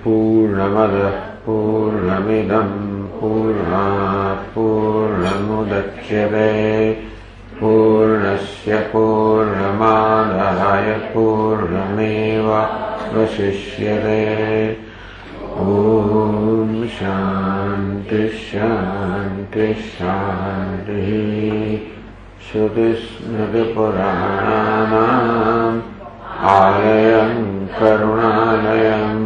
पूर्णमदः पूर्णमिदं पूर्णात् पूर्णमुदच्यते पूर्णस्य पूर्णमादाय पूर्णमेवावशिष्यते। ॐ शान्ति शान्ति शान्तिः। श्रुतिस्मृतिपुराणानाम् आलयं करुणालयं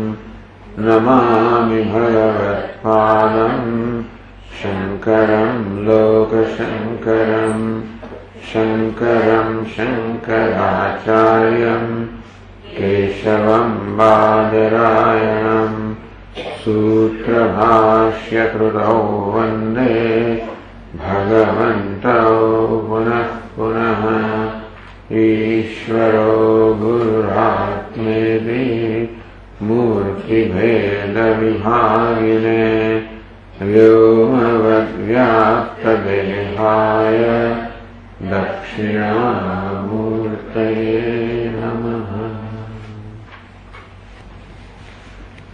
नमामि भगवत्पादं शङ्करं लोकशङ्करं शङ्करं शङ्कराचार्यं केशवं बादरायणं सूत्रभाष्यकृतौ वन्दे भगवन्तौ पुनः पुनः। ईश्वरो गुरुरात्मेति मूर्तिभेदविभागिने व्योमवद्व्याप्तदेहाय दक्षिणामूर्तये नमः।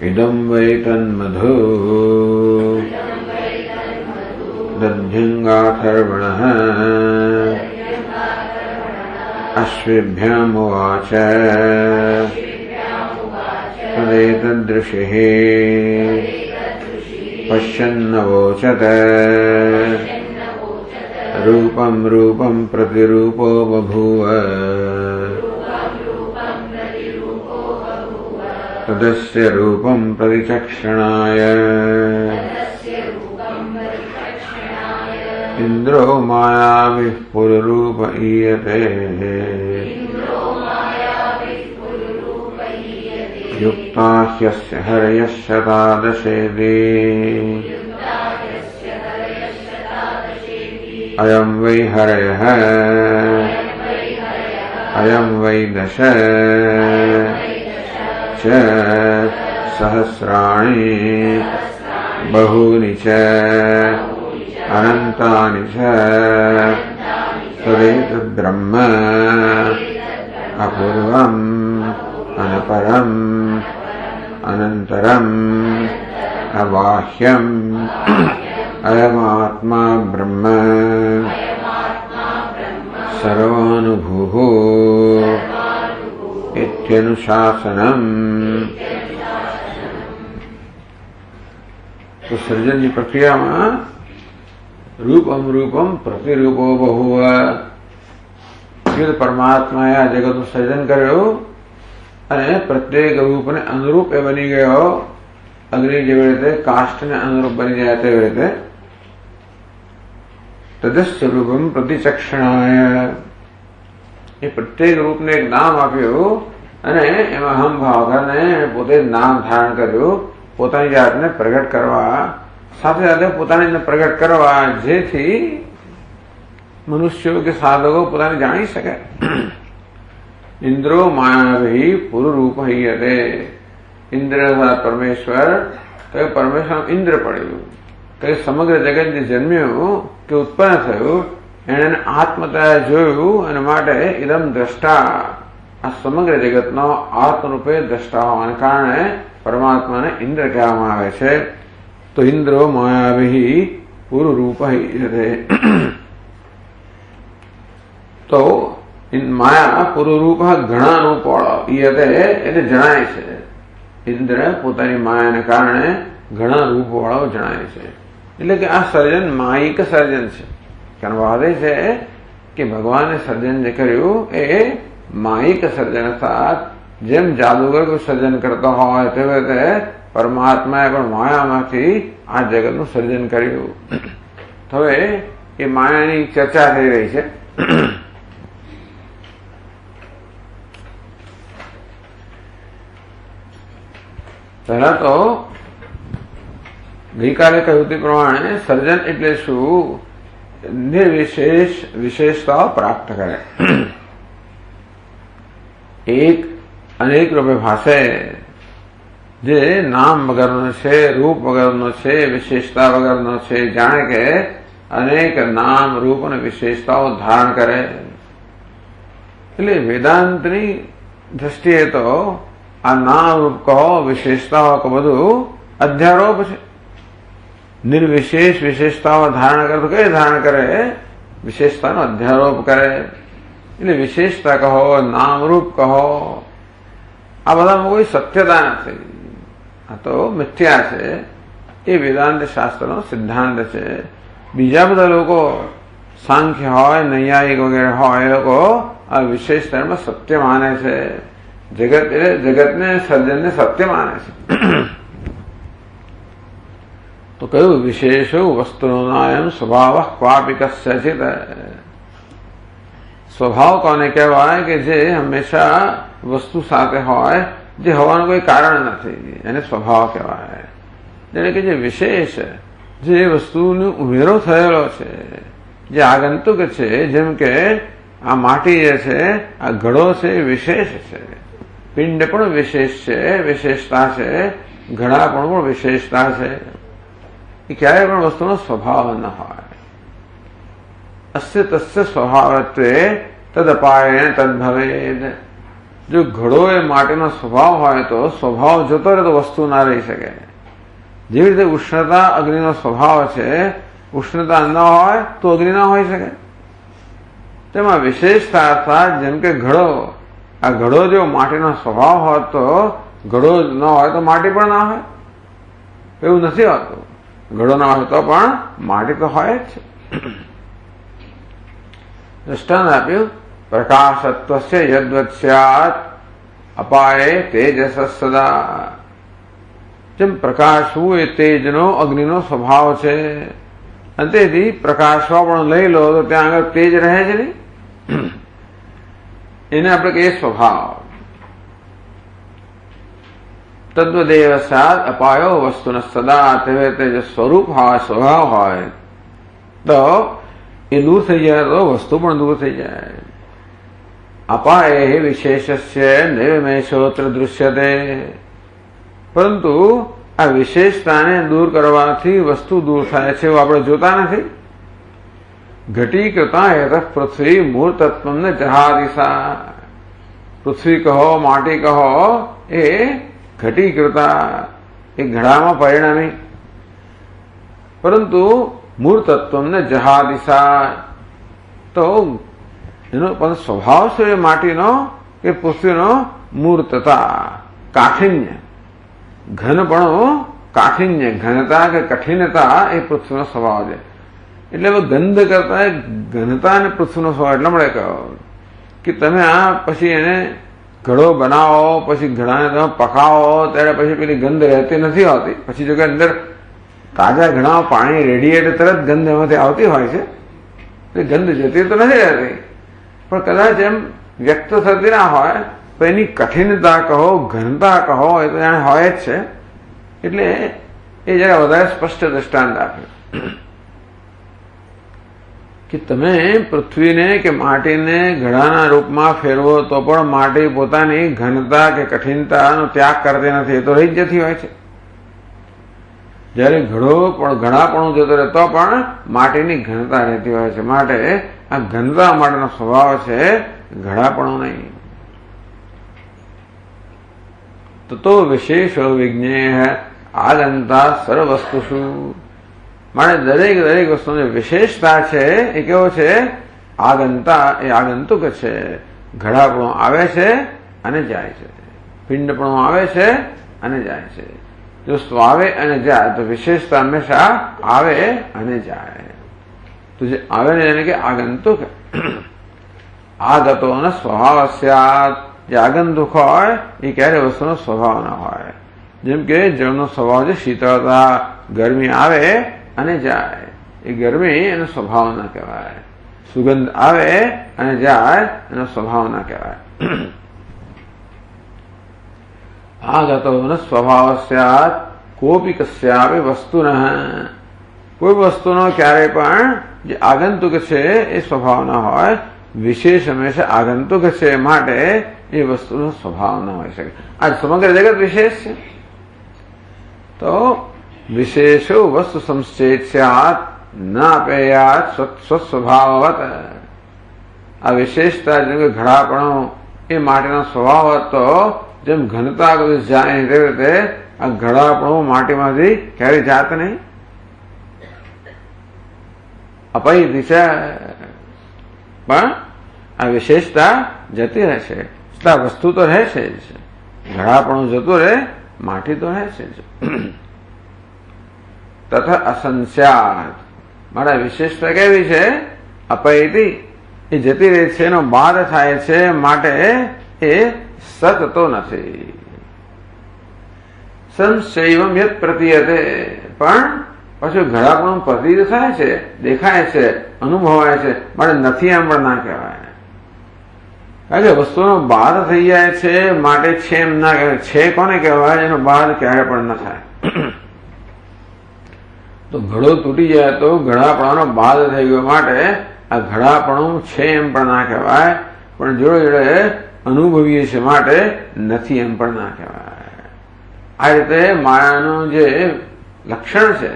इदं वै तन्मधु दध्यङ्गाथर्वणः अश्वेभ्यामुवाच तदेतदृषिः पश्यन्नवोचत रूपं रूपं प्रतिरूपो बभूव तदस्य रूपं प्रतिचक्षणाय इन्द्रो मायाविः पुरुरूप ईयते युक्ता ह्यस्य हरयः शतादशेति अयं वै हरयः अयं वै दश च सहस्राणि बहूनि च अनन्तानि च तदेतद्ब्रह्म अपूर्वम् अनपरम् अनन्तरम् अबाह्यम् अयमात्मा ब्रह्म सर्वानुभूः इत्यनुशासनम्। तो सृजन की प्रक्रिया में रूपम रूपम प्रतिरूपो बहुव परमात्मा या जगत सृजन કર્યો અને પ્રત્યેક રૂપને અનુરૂપ એ બની ગયો। અગ્નિ જેવી રીતે કાષ્ઠને અનુરૂપ બની જાય તેવી રીતે તદસ્ય રૂપમ પ્રતિચક્ષણાય એ પ્રત્યેક રૂપને એક નામ આપ્યું અને એમાં હમ ભાવ કરીને પોતે નામ ધારણ કર્યું પોતાની જાતને પ્રગટ કરવા સાથે સાથે પોતાને પ્રગટ કરવા જેથી મનુષ્યો કે સાધકો પોતાને જાણી શકે। इंद्रो मायावी पुरुरूप हीयते इंद्र परमेश्वर तो परमेश्वर इंद्र पड़ू तो समग्र जगत जे जन्म्यु के उत्पन्न थयु एने आत्मता जोयु अने माटे इदम द्रष्टा आ समग्र जगतनो आत्मरूपे द्रष्टा होवाने कारणे परमात्मा ने इंद्र कहेवामां आवे छे। तो इंद्रो मायावी पुरुरूप हीयते तो माया पुरुरूप घणा रूपवाळो ईयते एटले जणाय छे। इंद्र पोतानी मायाने कारणे घणा रूपवाळो जणाय छे એટલે કે આ સર્જન માયિક સર્જન છે। કારણ વાત એ છે કે ભગવાને સર્જન જે કર્યું એ માયિક સર્જન અર્થાત જેમ જાદુગર કોઈ સર્જન કરતો હોય તેવી રીતે પરમાત્માએ પણ માયામાંથી આ જગતનું સર્જન કર્યું। હવે એ માયાની ચર્ચા થઈ રહી છે। पहला तो गई काले कहूं ते प्रमाणे सर्जन एटले शुं निर्विशेष विशेषताओं प्राप्त करे। एक અનેક રૂપે ભાષે, જે નામ વગરનો છે, રૂપ વગરનો છે, વિશેષતા વગરનો છે, જાણે કે અનેક નામ રૂપ અને વિશેષતાઓ ધારણ કરે. એટલે વેદાંતની દ્રષ્ટિએ તો આ નામ રૂપ કહો, વિશેષતાઓ કહો, બધું અધ્યારોપ છે. નિર્વિશેષ વિશેષતાઓ ધારણ કરે તો કઈ ધારણ કરે? વિશેષતાનો અધ્યારોપ કરે. એટલે વિશેષતા કહો, નામરૂપ કહો, આ બધામાં કોઈ સત્યતા નથી. આ તો મિથ્યા છે. એ વેદાંત શાસ્ત્રનો સિદ્ધાંત છે. બીજા બધા લોકો સાંખ્ય હોય, નૈયાયિક વગેરે હોય, એ લોકો આ વિશેષતામાં સત્ય માને છે. જગતને સર્જનને સત્ય માને છે. તો કયું વિશેષો વસ્તુનાયમ સ્વભાવ ક્વાપી કસ્યચિત. સ્વભાવ કોને કહેવાય? કે જે હંમેશા વસ્તુ સાથે હોય, જે હોવાનું કોઈ કારણ નથી, એને સ્વભાવ કહેવાય. જેને કે જે વિશેષ, જે વસ્તુનો ઉમેરો થયેલો છે, જે આગંતુક છે. જેમ કે આ માટી જે છે, આ ઘડો છે, એ વિશેષ છે. પિંડ પણ વિશેષ છે, વિશેષતા છે. ઘડા પણ વિશેષતા છે. એ ક્યારેય પણ વસ્તુનો સ્વભાવ ન હોય. અસ્ય તસ્ય સ્વભાવત્વે તદપાયેણ તદ્ભવેદ. જો ઘડો એ માટીનો સ્વભાવ હોય તો સ્વભાવ જતો રહે તો વસ્તુ ના રહી શકે. જેવી રીતે ઉષ્ણતા અગ્નિનો સ્વભાવ છે, ઉષ્ણતા ન હોય તો અગ્નિ ના હોઈ શકે. તેમાં વિશેષતા અર્થાત જેમ કે ઘડો, આ ઘડો જો માટીનો સ્વભાવ હોત તો ઘડો ન હોય તો માટી પણ ના હોય. એવું નથી હોતું. ઘડો ના હોય તો પણ માટી તો હોય જ છે. દ્રષ્ટાંત આપ્યું, પ્રકાશત્વસ્ય યદ્વત સ્યાત અપાયે તેજસ સદા. જેમ પ્રકાશવું એ તેજનો, અગ્નિનો સ્વભાવ છે. અને તેથી પ્રકાશવા પણ લઈ લો તો ત્યાં આગળ તેજ રહે છે નહીં. એને આપણે કહીએ સ્વભાવ. તદ્વદેવ સ્યાદ અપાયો વસ્તુને સદા. તે જે સ્વરૂપ હોય, સ્વભાવ હોય તો એ દૂર થઈ જાય તો વસ્તુ પણ દૂર થઈ જાય. અપાય વિશેષસ્ય નૈવમેષોત્ર દૃશ્યતે. પરંતુ આ વિશેષતાને દૂર કરવાથી વસ્તુ દૂર થાય છે એવું આપણે જોતા નથી. ઘટીકૃતા હેત પૃથ્વી મૂર્તત્વને જહાદિશા. પૃથ્વી કહો, માટી કહો, એ ઘટીકૃતા, એ ઘડામાં પરિણમી. પરંતુ મૂર્તત્વને જહાદિશા, તો એનો પણ સ્વભાવ છે માટીનો કે પૃથ્વીનો? મૂર્તતા, કાઠિન્ય. ઘનપણું, કાઠિન્ય, ઘનતા કે કઠિનતા એ પૃથ્વીનો સ્વભાવ છે. એટલે હવે ગંધ કરતા ઘનતા અને પૃથ્વીનો સ્વભાવ. એટલે મળે કહો કે તમે આ પછી એને ઘડો બનાવો, પછી ઘડાને તમે પકાવો, ત્યારે પછી પેલી ગંધ રહેતી નથી હોતી. પછી જો કે અંદર તાજા ઘણા પાણી રેડીએ એટલે તરત ગંધ એમાંથી આવતી હોય છે. ગંધ જતી તો નથી રહેતી, પણ કદાચ એમ વ્યક્ત થતી ના હોય તો એની કઠિનતા કહો, ઘનતા કહો, એ તો જાણે હોય જ છે. એટલે એ જરા વધારે સ્પષ્ટ દ્રષ્ટાંત આપ્યું કે તમે પૃથ્વીને કે માટીને ઘડાના રૂપમાં ફેરવો તો પણ માટી પોતાની ઘનતા કે કઠિનતાનો ત્યાગ કરતી નથી. એ તો રહી જ જતી હોય છે. જયારે ઘણાપણું જતો રહે તો પણ માટીની ઘનતા રહેતી હોય છે. માટે આ ઘનતા માટેનો સ્વભાવ છે, ઘડાપણું નહીં. તો વિશેષો વિજ્ઞેય આગંતા સર્વસ્તુષુ. માટે દરેક વસ્તુની વિશેષતા છે એ કેવો છે? આગંતા, એ આગંતુક છે. ઘડાપણું આવે છે અને જાય છે. પિંડપણું આવે છે અને જાય છે. જો વસ્તુ આવે અને જાય તો વિશેષતા હંમેશા આવે અને જાય. તો જે આવે ને એને કે આગંતુક. આગતો અને સ્વભાવ સ્યાત. જે આગંતુક હોય એ ક્યારે વસ્તુનો સ્વભાવ ના હોય. જેમ કે જળનો સ્વભાવ છે શીતળતા, ગરમી આવે અને જાય. એ ગરમી એનો સ્વભાવ ના કહેવાય. સુગંધ આવે અને જાય એનો સ્વભાવ ના કહેવાય. આગતો સ્વભાવ સ્યાત કોપી કસ્યાપી વસ્તુન. કોઈ વસ્તુનો ક્યારેય પણ જે આગંતુક છે એ સ્વભાવ ના હોય. વિશેષ હંમેશા આગંતુક છે. માટે એ વસ્તુનો સ્વભાવ ન હોઈ શકે. આ સમગ્ર જગત વિશેષ છે. તો વિશેષો વસ્તુ સંશ્ચેત્સ્યાત ન અપેયાત સ્વસ્વભાવવત. આ વિશેષતા જેમ કે ઘડાપણો એ માટીનો સ્વભાવ હતો, જેમ ઘનતા કદી જાય તે રીતે આ ઘડાપણો માટીમાંથી ક્યારેય જાત નહીં. અપૈતી છે પણ આ વિશેષતા જતી રહેશે. વસ્તુ તો રહેશે જ, ઘડાપણું જતું રહે, માટી તો રહેશે જ. તથા અસંસ્યાત, મારા વિશેષતા કેવી છે? અપૈતી, એ જતી રહે છે, એનો બાદ થાય છે, માટે એ સત તો નથી. સંશયમ યત પ્રતીયતે, પણ પછી ઘડાપણું પ્રતીત થાય છે, દેખાય છે, અનુભવાય છે, માટે નથી એમ પણ ના કહેવાય. કારણ કે વસ્તુનો બાદ થઈ જાય છે, માટે છે એમ ના કહેવાય. છે કોને કહેવાય? એનો બાદ ક્યારે પણ ન થાય. તો ઘડો તૂટી જાય તો ઘડાપણાનો બાદ થઈ ગયો, માટે આ ઘડાપણું છે એમ પણ ના કહેવાય, પણ જોડે જોડે અનુભવીએ છે, માટે નથી એમ પણ ના કહેવાય. આ રીતે માયાનું જે લક્ષણ છે,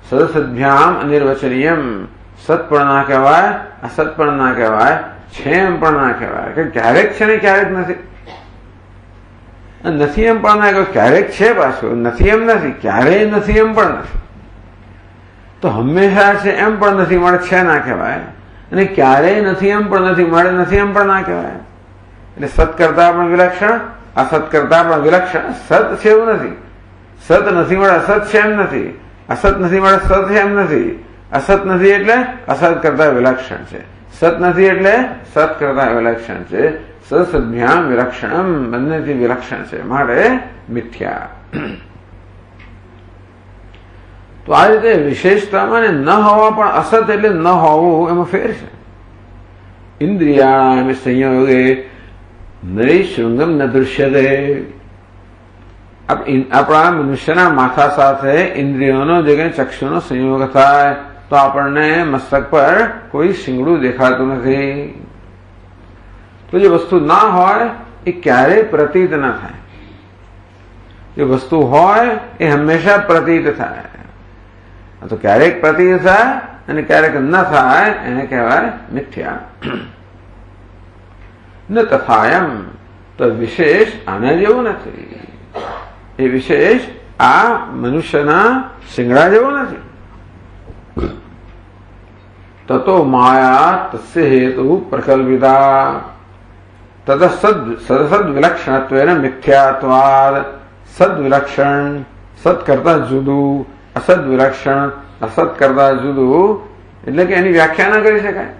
સદસદ્ભ્યામ અનિર્વચનીયમ, સત પણ ના કહેવાય, અસત પણ ના કહેવાય, છે એમ પણ ના કહેવાય. કે ક્યારેક છે ને ક્યારેક નથી. નથી એમ પણ ના કહેવાય, ક્યારેક છે, પાછું નથી એમ નથી, ક્યારેય નથી એમ પણ નથી. તો હંમેશા છે એમ પણ નથી, મળે છે ના કહેવાય. અને ક્યારેય નથી એમ પણ નથી, મળે નથી એમ પણ ના કહેવાય. એટલે સત કરતા પણ વિલક્ષણ, અસત કરતા પણ વિલક્ષણ. સત છે એવું નથી, સત નથી મળે અસત છે એમ નથી, અસત નથી મળે સત છે એમ નથી, અસત નથી એટલે અસત કરતા વિલક્ષણ છે, સત નથી એટલે સત કરતા વિલક્ષણ છે. સદસદ્ભ્યામ વિલક્ષણમ, બંનેથી વિલક્ષણ છે, માટે મિથ્યા. તો આ રીતે વિશેષતામાં ન હોવા પણ અસત એટલે ન હોવું, એમાં ફેર છે. ઇન્દ્રિયાણામ સંયોગે નૈશૃંગમ ન દૃશ્યતે. આપણા મનુષ્યના માથા સાથે ઇન્દ્રિયોનો જે કંઈ ચક્ષુનો સંયોગ થાય તો આપણને મસ્તક પર કોઈ શિંગડું દેખાતું નથી. તો જે વસ્તુ ના હોય એ ક્યારેય પ્રતીત ન થાય, જે વસ્તુ હોય એ હંમેશા પ્રતીત થાય. તો ક્યારેક પ્રતીત થાય અને ક્યારેક ન થાય, એને કહેવાય મિથ્યા. ન તથાયમ, તો વિશેષ આના જેવું નથી. એ વિશેષ આ મનુષ્યના શિંગડા જેવો નથી. તતો માયા તસ્ય હેતુ પ્રકલ્પિતા તદ સદ વિલક્ષણત્વેન મિથ્યાત્વાદ. સદ વિલક્ષણ, સત કરતા જુદું, અસદ વિલક્ષણ, અસત કરતા જુદું, એટલે કે એની વ્યાખ્યા ના કરી શકાય.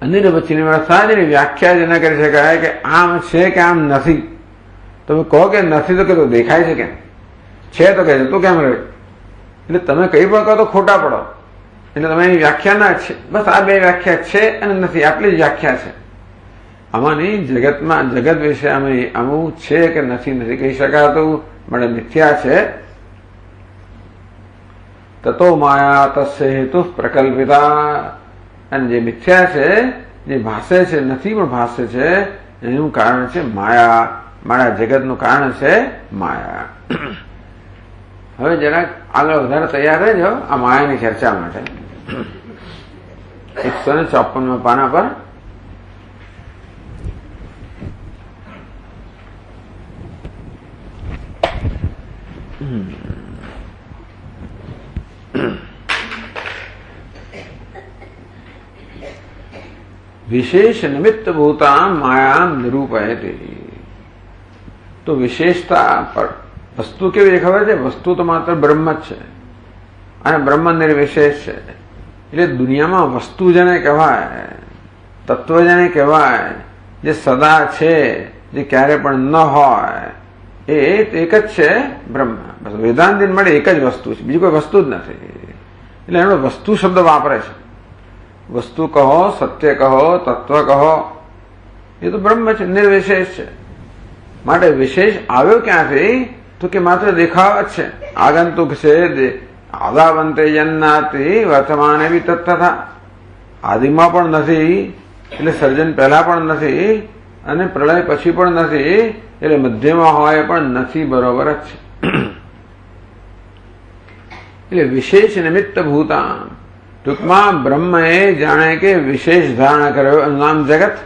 અનિર્વચનીય વ્યવસ્થા એની વ્યાખ્યા જ ન કરી શકાય કે આમ છે કે આમ નથી. તમે કહો કે નથી તો કે તો દેખાય છે કેમ, છે તો કે તું કેમ રહે, એટલે તમે કઈ પણ કહો તો ખોટા પડો. એટલે તમે એની વ્યાખ્યા ના છે, બસ આ બે વ્યાખ્યા છે અને નથી, આટલી જ વ્યાખ્યા છે. આમાંની જગતમાં જગત વિશે આવું છે કે નથી કહી શકાતું, મળે મિથ્યા છે. તતો માયા તસ્ય હેતુ પ્રકલ્પિતા. અને જે મિથ્યા છે, જે ભાષે છે, નથી પણ ભાષે છે, એનું કારણ છે માયા. મારા જગતનું કારણ છે માયા. હવે જરાક આગળ વધારે તૈયાર રહેજો આ માયાની ચર્ચા માટે. 154 પાના પર વિશેષ નિમિત્ત ભૂતામ માયામ નિરૂપયતે. તો વિશેષતા પર વસ્તુ કેવી ખબર છે? વસ્તુ તો માત્ર બ્રહ્મ જ છે અને બ્રહ્મ નિર્વિશેષ છે. એટલે દુનિયામાં વસ્તુ જેને કહેવાય, તત્વ જેને કહેવાય, જે સદા છે, જે ક્યારે પણ ન હોય, એ એક જ છે બ્રહ્મ. બસ વેદાંત મળે એક જ વસ્તુ છે, બીજી કોઈ વસ્તુ જ નથી. એટલે એનો વસ્તુ શબ્દ વાપરે છે. વસ્તુ કહો, સત્ય કહો, તત્વ કહો, એ તો બ્રહ્મ છે, નિર્વિશેષ છે. માટે વિશેષ આવ્યો ક્યાંથી? તો કે માત્ર દેખાવ જ છે, આગંતુક છે. આદાવંતે જન્નાતિ વર્તમાને બી તત્તથા. આદિમાં પણ નથી એટલે સર્જન પહેલા પણ નથી અને પ્રલય પછી પણ નથી, એટલે મધ્યમાં હોય પણ નથી, બરોબર જ છે. એટલે વિશેષ નિમિત્ત ભૂતા, ટૂંકમાં બ્રહ્મએ જાણે કે વિશેષ ધારણ કર્યો, નામ જગત.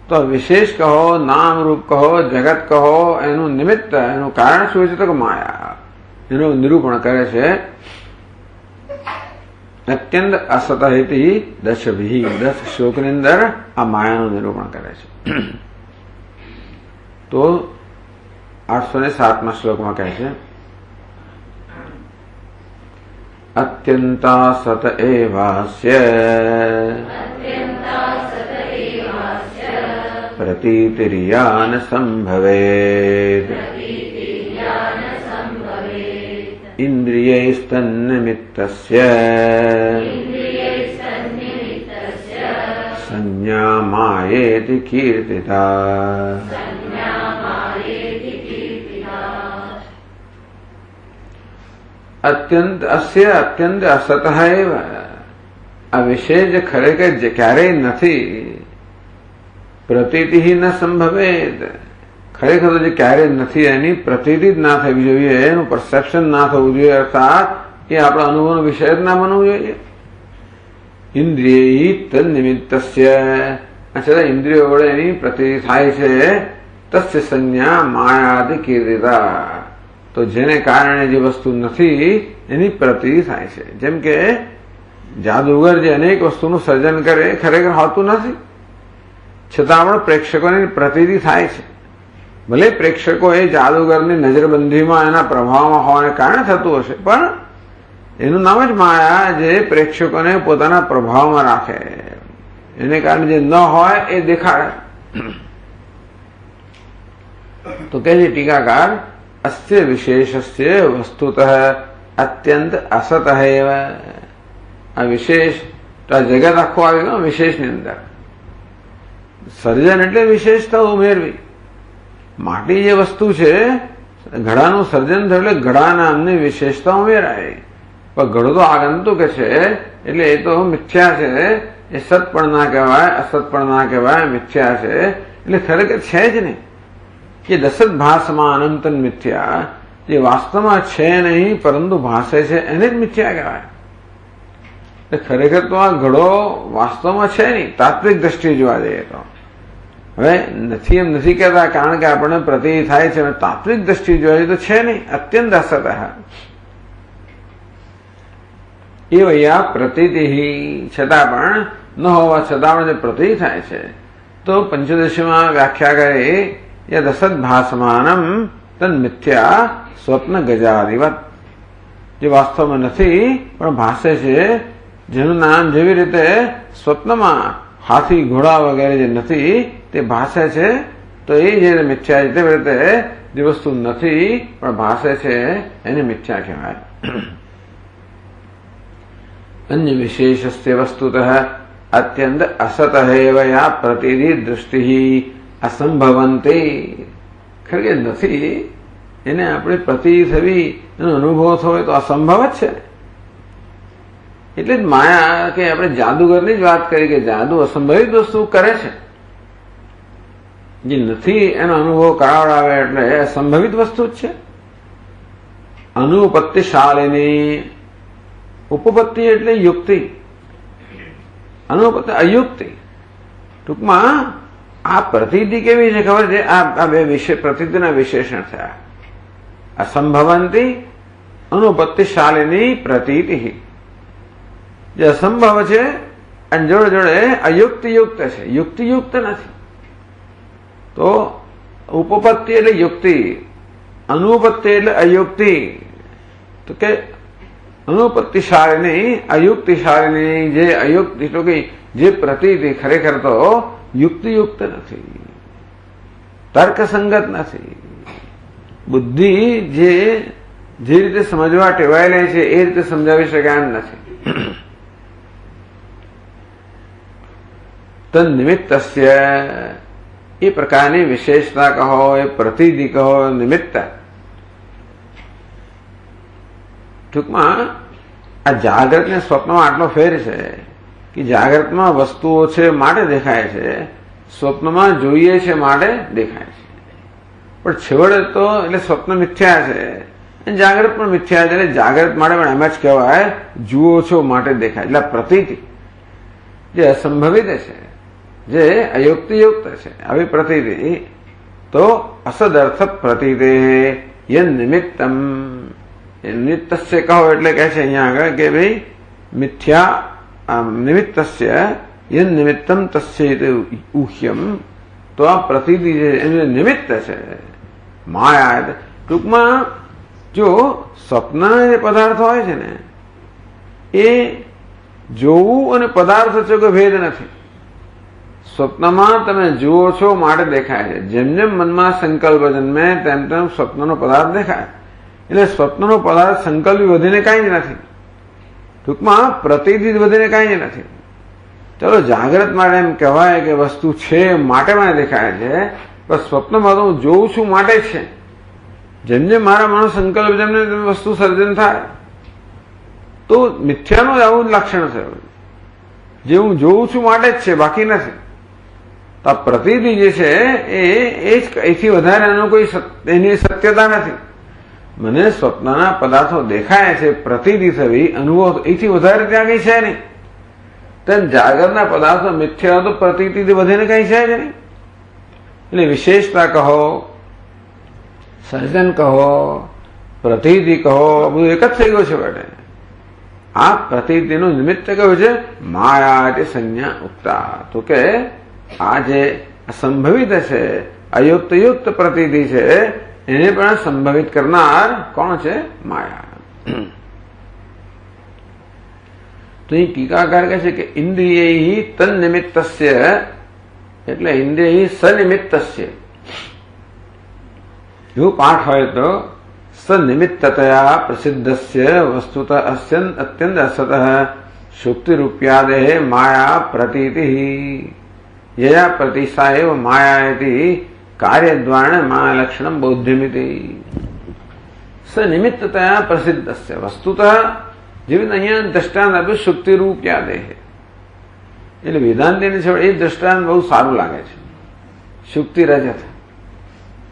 તો વિશેષ કહો, નામ રૂપ કહો, જગત કહો, એનું નિમિત્ત, એનું કારણ શું છે? તો કે માયા. એનું નિરૂપણ કરે છે. અત્યંત અસત હેતી 10 શ્લોકની અંદર આ માયાનું નિરૂપણ કરે છે. તો 807 શ્લોકમાં કહે છે, અત્યંતા સત એવાસ્ય પ્રતીતિર્યા ન સંભવેત ઇન્દ્રિયૈસ્તન્નિમિત્તસ્ય સંજ્ઞા માયેતિ કીર્તિતા. અત્યંત અસત એવ, આ વિશેષ ખરેખર ક્યારેય નથી. પ્રતીતિ ન સંભવેત, ખરેખર તો જે ક્યારેય નથી એની પ્રતીતિ જ ના થવી જોઈએ, એનું પરસેપ્શન ના થવું જોઈએ, અર્થાત એ આપણા અનુભવનો વિષય જ ના બનવું જોઈએ. ઇન્દ્રિય તન્નિમિત્તસ્ય, છતાં ઇન્દ્રિયો વડે એની પ્રતીતિ થાય છે. તસ્ય સંજ્ઞા માયાદિ કીર્તિતા, તો જેને કારણે જે વસ્તુ નથી એની પ્રતીતિ થાય છે. જેમ કે જાદુગર જે અનેક વસ્તુનું સર્જન કરે ખરેખર હોતું નથી, છતાં પણ પ્રેક્ષકોની પ્રતીતિ થાય છે. ભલે પ્રેક્ષકો એ જાદુગરની નજરબંધીમાં એના પ્રભાવમાં હોવાને કારણે થતું હશે, પણ એનું નામ જ માયા, જે પ્રેક્ષકોને પોતાના પ્રભાવમાં રાખે. એને કારણે જે ન હોય એ દેખાડે. તો કે છે ટીકાકાર, અસ્ય વિશેષસ્ય વસ્તુતઃ અત્યંત અસત એવ. આ વિશેષ, તો આ જગત આખું આવી ગયું વિશેષની અંદર. સર્જન એટલે વિશેષતા ઉમેરવી. માટી જે વસ્તુ છે, ઘડાનું સર્જન થયું એટલે ઘડા નામની વિશેષતા ઉમેરાય. પણ ઘડો તો આગંતુક છે, એટલે એ તો મિથ્યા છે. એ સત પણ ના કહેવાય, અસત પણ ના કહેવાય, મિથ્યા છે. એટલે ખરેખર છે જ નહીં. એ દસત ભાસમાં અનંતન મિથ્યા, જે વાસ્તવમાં છે નહીં પરંતુ ભાસે છે, એને જ મિથ્યા કહેવાય. ખરેખર તો આ ઘડો વાસ્તવમાં છે નહીં, તાત્વિક દ્રષ્ટિએ જોવા જઈએ તો. હવે નથી એમ નથી કહેતા, કારણ કે આપણને પ્રતીતિ થાય છે, તાત્વિક દ્રષ્ટિએ જોવા જઈએ તો છે નહીં, અત્યંત અસત. એ વૈયા પ્રતીતિ, છતાં પણ ન હોવા છતાં પણ જે પ્રતીતિ થાય છે, તો પંચદશીમાં વ્યાખ્યા કરે, યદ અસત ભાસમાનમ તન મિથ્યા સ્વપ્ન ગજાદિવત, જે વાસ્તવમાં નથી પણ ભાસે છે, જેનું નામ જેવી રીતે સ્વપ્નમાં હાથી ઘોડા વગેરે જે નથી તે ભાસે છે, તો એ જે મિથ્યા છે તેવી રીતે જે વસ્તુ નથી પણ ભાસે છે એને મિથ્યા કહેવાય. અન્ય વિશેષસ્ય વસ્તુતઃ અત્યંત અસત એવ યા પ્રતિધિ દૃષ્ટિ અસંભવંતી. ખરેખર નથી એને આપણે પ્રતિ થવી, એનો અનુભવ થયો તો અસંભવ જ છે. એટલે જ માયા, કે આપણે જાદુગરની જ વાત કરી કે જાદુ અસંભવિત વસ્તુ કરે છે. જે નથી એનો અનુભવ કરાવડાવે એટલે અસંભવિત વસ્તુ જ છે. અનુપત્તિશાળીની, ઉપપત્તિ એટલે યુક્તિ, અનુપત્તિ અયુક્તિ. ટૂંકમાં આ પ્રતીતિ કેવી છે ખબર છે? આ બે પ્રતીતિના વિશેષણ થયા. અસંભવંતી અનુપત્તિશાળીની પ્રતીતિ. જે અસંભવ છે અને જોડે જોડે અયુક્તિયુક્ત છે, યુક્તિયુક્ત નથી. તો ઉપપત્તિ એટલે યુક્તિ, અનુપત્તિ એટલે અયુક્તિ. તો કે અનુપત્તિશાળીની અયુક્તિશાળીની, જે અયુક્તિ તો કે જે પ્રતીતિ ખરેખર તો યુક્તિયુક્ત નથી, તર્કસંગત નથી. બુદ્ધિ જે રીતે સમજવા ટેવાયેલી છે એ રીતે સમજાવી શકાય એમ નથી. તન્નિમિત્તસ્ય, એ પ્રકારની વિશેષતા કહો, એ પ્રતીતિ કહો, નિમિત્ત. ટૂંકમાં આ જાગ્રત ને સ્વપ્નમાં આટલો ફેર છે કે જાગ્રતમાં વસ્તુઓ છે માટે દેખાય છે, સ્વપ્નમાં જોઈએ છે માટે દેખાય છે. પણ છેવટે તો એટલે સ્વપ્ન મિથ્યા છે અને જાગ્રત પણ મિથ્યા છે. એટલે જાગ્રત માટે પણ એમ જ કહેવાય જુઓ છો માટે દેખાય. એટલે પ્રતીતિ જે અસંભવિત છે, જે અયુક્તિયુક્ત છે, આવી પ્રતીતિ તો અસદર્થ પ્રતીતે યન નિમિત્તમ, નિમિત્તસ્ય કહો એટલે કહે છે અહીંયા આગળ કે ભાઈ મિથ્યા નિમિત્તસ્ય યન નિમિત્તમ તસ્ય ઉહ્યમ. તો આ પ્રતીતિ જે એનું નિમિત્ત છે માયા. ટૂંકમાં જો સ્વપ્નના જે પદાર્થ હોય છે ને એ જોવું અને પદાર્થ છે કોઈ ભેદ નથી. સ્વપ્નમાં તમે જુઓ છો માટે દેખાય છે. જેમ જેમ મનમાં સંકલ્પ જન્મે તેમ તેમ સ્વપ્નનો પદાર્થ દેખાય. એટલે સ્વપ્નનો પદાર્થ સંકલ્પ વધીને કાંઈ જ નથી. ટૂંકમાં પ્રતીતિ વધીને કાંઈ જ નથી. ચલો જાગ્રત માટે એમ કહેવાય કે વસ્તુ છે માટે મને દેખાય છે, પણ સ્વપ્નમાં તો હું જોઉં છું માટે જ છે. જેમ જેમ મારા મનો સંકલ્પ જન્મે તેમ વસ્તુ સર્જન થાય. તો મિથ્યાનું આવું લક્ષણ છે, જે હું જોઉં છું માટે જ છે, બાકી નથી. તો આ પ્રતીતિ જે છે એ જ એથી વધારે એનો કોઈ એની સત્યતા નથી. મને સ્વપ્નના પદાર્થો દેખાય છે, પ્રતીતિ થવી, અનુભવ, એથી વધારે ત્યાં કઈ છે નહીં. તેમ જાગરના પદાર્થો મિથ્યા તો પ્રતીતિથી વધીને કઈ છે જ નહીં. એટલે વિશેષતા કહો, સર્જન કહો, પ્રતીતિ કહો, બધું એક જ થઈ ગયું છે બેટે. આ પ્રતીતિનું નિમિત્ત કયું છે? માયા તે સંજ્ઞા ઉક્તા. તો કે આ જે અસંભવિત છે, અયુક્તયુક્ત પ્રતીતિ છે, એને પણ સંભવિત કરનાર કોણ છે? માયા. તો અહીં ટીકાકાર કહે છે કે ઇન્દ્રિય તન નિમિત્તસ્ય, એટલે ઇન્દ્રિય સનિમિત્તસ્ય. એવું પાઠ હોય તો સનિમિત્તતયા પ્રસિદ્ધસ્ય વસ્તુત અત્યંત અસત શુક્તિરૂપ્યાદે માયા પ્રતીતિ યયા પ્રતિસા એવ માયાતિ કાર્યદ્વારેણ માયા લક્ષણમ બૌદ્ધ્યમિતિ. સનિમિત્તતયા પ્રસિદ્ધસ્ય વસ્તુત, જેવી અહીંયા દ્રષ્ટાંત આપ્યું શુક્તિરૂપ્યાદે. એટલે વેદાંતિની છે એ દ્રષ્ટાંત બહુ સારું લાગે છે. શુક્તિ રજત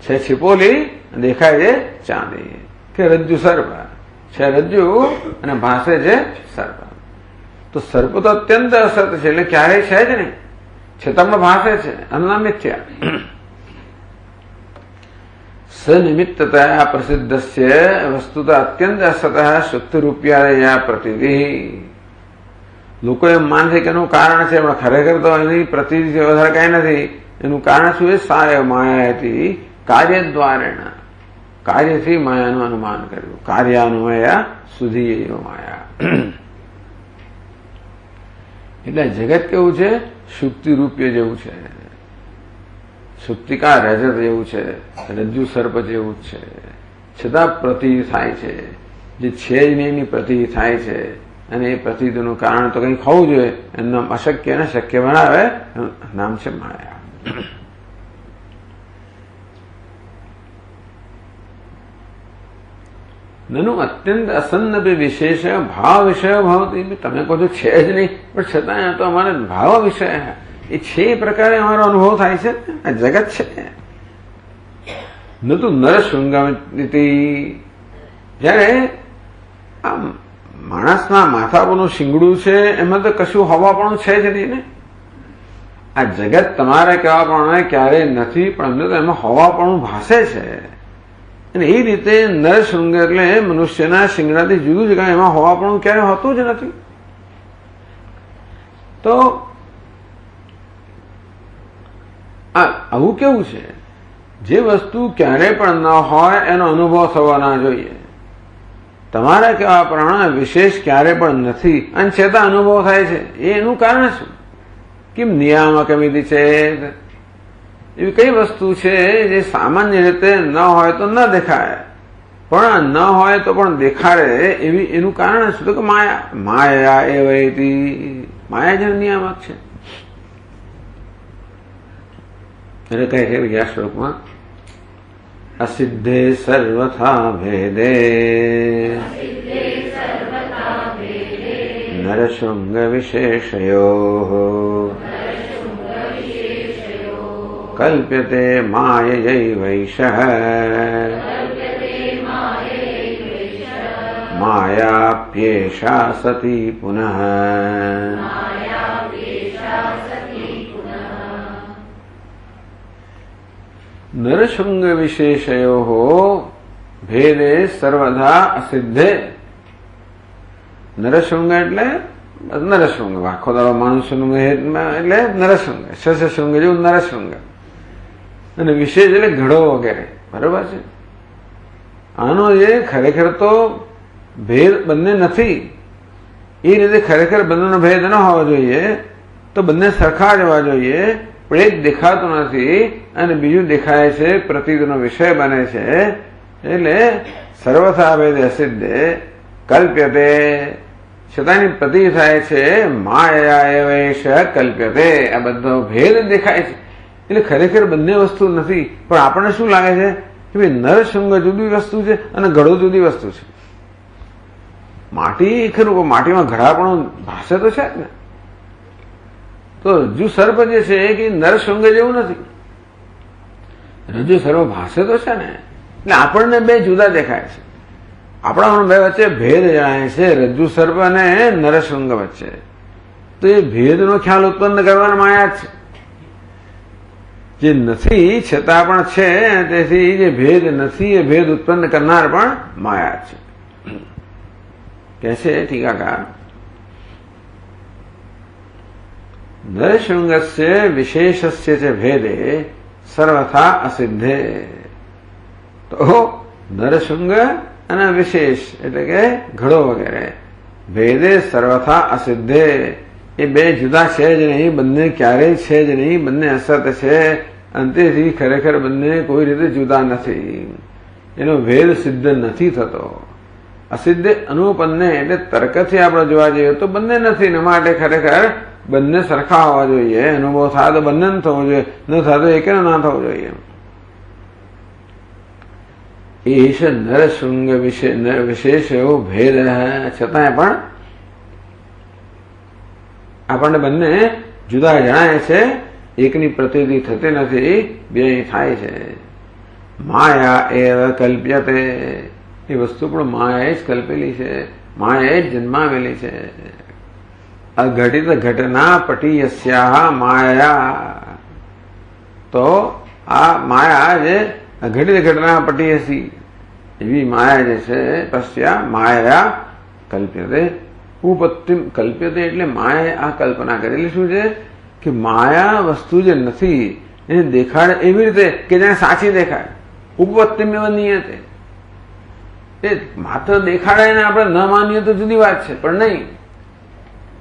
છે, છિપોલી દેખાય છે ચાંદી, કે રજ્જુ સર્પ છે, રજ્જુ અને ભાસે છે સર્પ. તો સર્પ તો અત્યંત અસત છે, એટલે ક્યારેય છે જ નહીં, છતાં પણ ભાસે છે, અન્ના મિથ્યા. સનિમિત્તતયા પ્રસિદ્ધસ્ય વસ્તુત અત્યંત અસત શુક્તિરૂપ્યા પ્રતીતિ. લોકો એમ માને છે કે એનું કારણ છે, પણ ખરેખર તો એની પ્રતીતિ વધારે કઈ નથી. એનું કારણ શું? એ સાય માયાથી કાર્ય દ્વારેણ, કાર્યથી માયાનું અનુમાન કર્યું. કાર્યાન્વયા સુધી માયા. એટલે જગત કેવું છે? શુક્તિ રૂપ્ય જેવું છે, સુપ્તિકા રજત જેવું છે, રજ્જુ સર્પ જેવું જ છે. છતાં પ્રતીતિ થાય છે, જે છે જ નહીં એની પ્રતીતિ થાય છે. અને એ પ્રતીતિનું કારણ તો કંઈક હોવું જોઈએ. એનું નામ અશક્ય ને શક્ય બનાવે, નામ છે માયા. નનું અત્યંત અસન્નપી વિશેષ ભાવ વિષય ભવતી. તમે કહો છો છે જ નહીં, પણ છતાં તો અમારે ભાવ વિષય એ છે એ પ્રકારે અમારો અનુભવ થાય છે. આ જગત છે ન તો નર શૃંગામિતિ. જયારે આમ માણસના માથા પરનું શિંગડું છે એમાં તો કશું હવાપણું છે જ નહીં ને. આ જગત તમારે કહેવા પ્રમાણે ક્યારેય નથી, પણ અમને તો એમાં હવાપણું ભાસે છે. અને એ રીતે નર શૃંગ એટલે મનુષ્યના શિંગડાથી જુદું જ, કારણ એમાં હવાપણું ક્યારે હોતું જ નથી. તો આવું કેવું છે? જે વસ્તુ ક્યારે પણ ન હોય એનો અનુભવ થવા ના જોઈએ. તમારા કહેવા પ્રમાણે વિશેષ ક્યારે પણ નથી અને છતાં અનુભવ થાય છે. એનું કારણ શું? કેમ નિયામક એવી છે? એવી કઈ વસ્તુ છે જે સામાન્ય રીતે ન હોય તો ન દેખાય, પણ ન હોય તો પણ દેખાડે? એવી એનું કારણ શું? તો કે માયા. માયા એ વૈતી, માયા જ નિયામક છે. એટલે કહે છે બીજા શ્લોકમાં અસિદ્ધે સર્વથા ભેદે ન નરશૃંગ વિશેષયોઃ કલ્પ્યતે માયયૈવૈષઃ માયાપ્યેષા સતી પુનઃ. નરશૃંગ વિશેષયોઃ ભેદે સર્વધા અસિદ્ધે. નરશૃંગ એટલે નરશૃંગ, આખો દાડો મનુષ્યનું એટલે નરશૃંગ, શશૃંગ જેવું નરશૃંગ, અને વિશેષ એટલે ઘડો વગેરે. બરોબર છે. આનો જે ખરેખર તો ભેદ બંને નથી, એ રીતે ખરેખર બંનેનો ભેદ ન હોવો જોઈએ, તો બંને સરખા જ હોવા જોઈએ. પણ એક દેખાતું નથી અને બીજું દેખાય છે, પ્રતીતનો વિષય બને છે. એટલે સર્વથા ભેદ અસિદ્ધે કલ્પ્યતે, છતાંની પ્રતિ થાય છે માયા એવૈષ કલ્પ્યતે. આ બધો ભેદ દેખાય છે, એટલે ખરેખર બંને વસ્તુ નથી. પણ આપણને શું લાગે છે કે ભાઈ નરશૃંગ જુદી વસ્તુ છે અને ઘડો જુદી વસ્તુ છે. માટી ખરું, માટીમાં ઘડાપણું ભાષે તો છે જ ને. તો રજ્જુ સર્પ જે છે કે નરશૃંગ જેવું નથી, રજ્જુ સર્પ ભાષે તો છે ને. એટલે આપણને બે જુદા દેખાય છે. આપણા બે વચ્ચે ભેદ જણાય છે, રજ્જુ સર્પ અને નરશૃંગ વચ્ચે. તો એ ભેદનો ખ્યાલ ઉત્પન્ન કરવાના માયા છે, જે નથી છતાં પણ છે. તેથી જે ભેદ નથી એ ભેદ ઉત્પન્ન કરનાર પણ માયા છે. કે છે ટીકાકાર, નરશૃંગસ્ય વિશેષસ્ય ચ ભેદે સર્વથા અસિદ્ધે. તો નરશૃંગ અને વિશેષ એટલે કે ઘડો વગેરે ભેદે સર્વથા અસિદ્ધે, એ બે જુદા છે જ નહીં, બંને ક્યારેય છે જ નહીં, બંને અસત છે. અંતેથી ખરેખર બંને કોઈ રીતે જુદા નથી, એનો ભેદ સિદ્ધ નથી થતો. અસિદ્ધ અનુપન્ને એટલે તર્કથી આપણે જોવા જઈએ તો બંને નથી, એના માટે ખરેખર બંને સરખા હોવા જોઈએ. અનુભવ થાય તો બંને ન થવો જોઈએ, ન થાય તો એક ના થવો જોઈએ. એશ નરશૃંગ વિશેષ એવો ભેદ, છતાંય પણ આપણને બંને જુદા જણાય છે, એકની પ્રતીતિ થતી નથી, બે થાય છે. માયા એવ કલ્પ્યતે, એ વસ્તુ પણ માયાએ જ કલ્પેલી છે, માયાએ જ જન્માવેલી છે. અઘટિત ઘટના પટીયસ્યા માયા, તો આ માયા જે અઘટિત ઘટના પટીયસી એવી માયા જે છે, પશ્યા માયા કલ્પ્યતે ઉપત્તિમ કલ્પ્યતે. એટલે માયાએ આ કલ્પના કરેલી. શું છે કે માયા વસ્તુ જે નથી એને દેખાડે એવી રીતે કે જેને સાચી દેખાય. ઉપત્તિમ એવ નિયતે, એ માત્ર દેખાડે ને આપણે ન માનીએ તો જુદી વાત છે, પણ નહીં.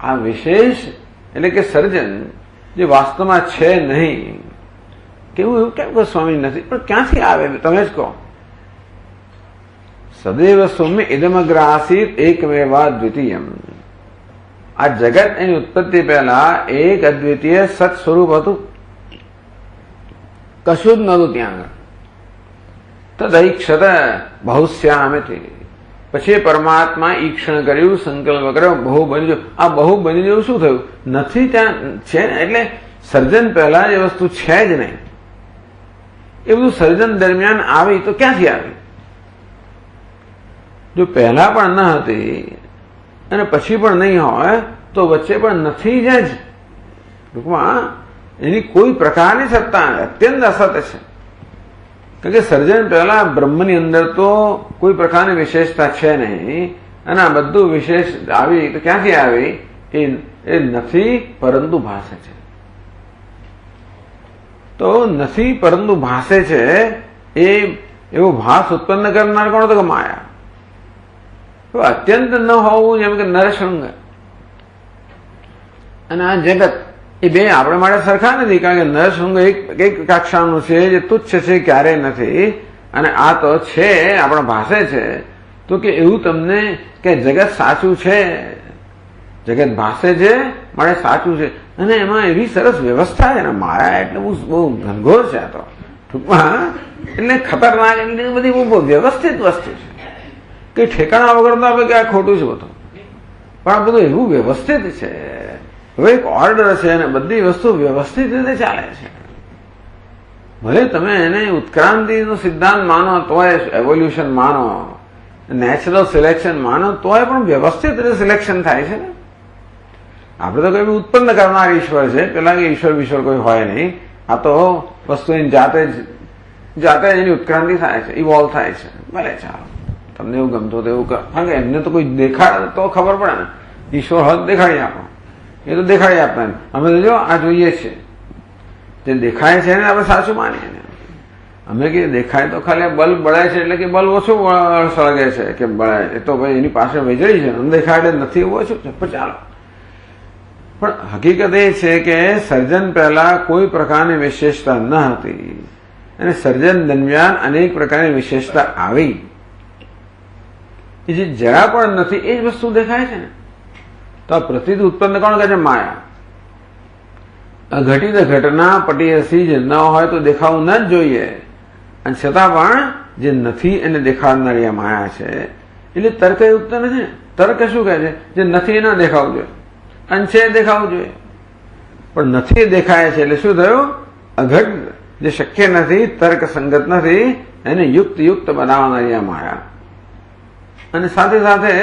આ વિશેષ એટલે કે સર્જન જે વાસ્તવમાં છે નહીં. કેવું એવું કેમ કે સ્વામી નથી, પણ ક્યાંથી આવે તમે જ કહો. સદૈવ સૌમ્ય ઇદમગ્ર આસીત એકમેવા દ્વિતીયમ. આ જગત એની ઉત્પત્તિ પહેલા એક અદ્વિતીય સત સ્વરૂપ હતું, કશું જ નહોતું ત્યાં આગળ. તદૈક્ષત બહુશ્યામથી, પછી પરમાત્મા ઈક્ષણ કર્યું, સંકલ્પ કર્યો, બહુ બની ગયું. આ બહુ બની ગયું શું થયું? નથી ત્યાં છે ને. એટલે સર્જન પહેલા એ વસ્તુ છે જ નહીં. એ બધું સર્જન દરમિયાન આવી તો ક્યાંથી આવી? જો પહેલા પણ ન હતી અને પછી પણ નહીં હોય તો વચ્ચે પણ નથી જ. ટૂંકમાં એની કોઈ પ્રકારની સત્તા અત્યંત અસત છે. કારણ કે સર્જન પહેલા બ્રહ્મની અંદર તો કોઈ પ્રકારની વિશેષતા છે નહીં, અને આ બધું વિશેષ આવી તો ક્યાંથી આવી? એ નથી પરંતુ ભાષે છે. તો નથી પરંતુ ભાષે છે, એ એવો ભાસ ઉત્પન્ન કરનાર કોણ? તો કે માયા. અત્યંત ન હોવું જેમ કે નરશૃંગ અને આ જગત, એ બે આપણે માટે સરખા નથી. કારણ કે નરશૃંગ એક કક્ષાનું છે જે તુચ્છ છે, ક્યારેય નથી, અને આ તો છે આપણા ભાષે છે. તો કે એવું તમને કે જગત સાચું છે, જગત ભાષે છે માટે સાચું છે, અને એમાં એવી સરસ વ્યવસ્થા છે ને. માયા એટલે બહુ ઘનઘોર છે આ તો. ટૂંકમાં એટલે ખતરનાક, એટલે બધી બહુ વ્યવસ્થિત વસ્તુ છે. કઈ ઠેકાણા વગર તો આપણે કે આ ખોટું છે બધું. પણ આ બધું એવું વ્યવસ્થિત છે, હવે એક ઓર્ડર છે અને બધી વસ્તુ વ્યવસ્થિત રીતે ચાલે છે. ભલે તમે એને ઉત્ક્રાંતિનો સિદ્ધાંત માનો તોય, એવોલ્યુશન માનો, નેચરલ સિલેક્શન માનો તોય પણ વ્યવસ્થિત રીતે સિલેક્શન થાય છે ને. આપણે તો કોઈ ઉત્પન્ન કરનાર ઈશ્વર છે, પેલા કે ઈશ્વર કોઈ હોય નહીં. આ તો વસ્તુ એની જાતે એની ઉત્ક્રાંતિ થાય છે, ઇવોલ્વ થાય છે. ભલે ચાલો, તમને એવું ગમતું એવું કર. કારણ કે એમને તો કોઈ દેખાડે તો ખબર પડે ને. ઈશ્વર હોય દેખાડી આપો, એ તો દેખાડી આપતા ને. અમે તો જો આ જોઈએ છે, જે દેખાય છે ને આપણે સાચું માનીએ ને. અમે કે દેખાય તો ખાલી બલ્બ બળે છે એટલે કે બલ્બ ઓછું સળગે છે કે બળે, એ તો ભાઈ એની પાસે વીજળી છે, દેખાય એટલે નથી એવું ઓછું છે. પણ ચાલો, પણ હકીકત એ છે કે સર્જન પહેલા કોઈ પ્રકારની વિશેષતા ન હતી અને સર્જન દરમિયાન અનેક પ્રકારની વિશેષતા આવી. એ જે જરા પણ નથી એ જ વસ્તુ દેખાય છે ને. તો આ પ્રતીત ઉત્પન્ન કોણ કરે છે? માયા. અઘટિત ઘટના પટીયસી જ ન હોય તો દેખાવું ન જ જોઈએ, અને છતાં પણ જે નથી એને દેખાડનારી આ માયા છે. એટલે તર્કયુક્ત નથી ને. તર્ક શું કહે છે? જે નથી એ ન દેખાવું જોઈએ, અને છે દેખાવું જોઈએ. પણ નથી દેખાય છે એટલે શું થયું? અઘટ, જે શક્ય નથી, તર્ક સંગત નથી, એને યુક્ત બનાવનારી આ માયા. અને સાથે સાથે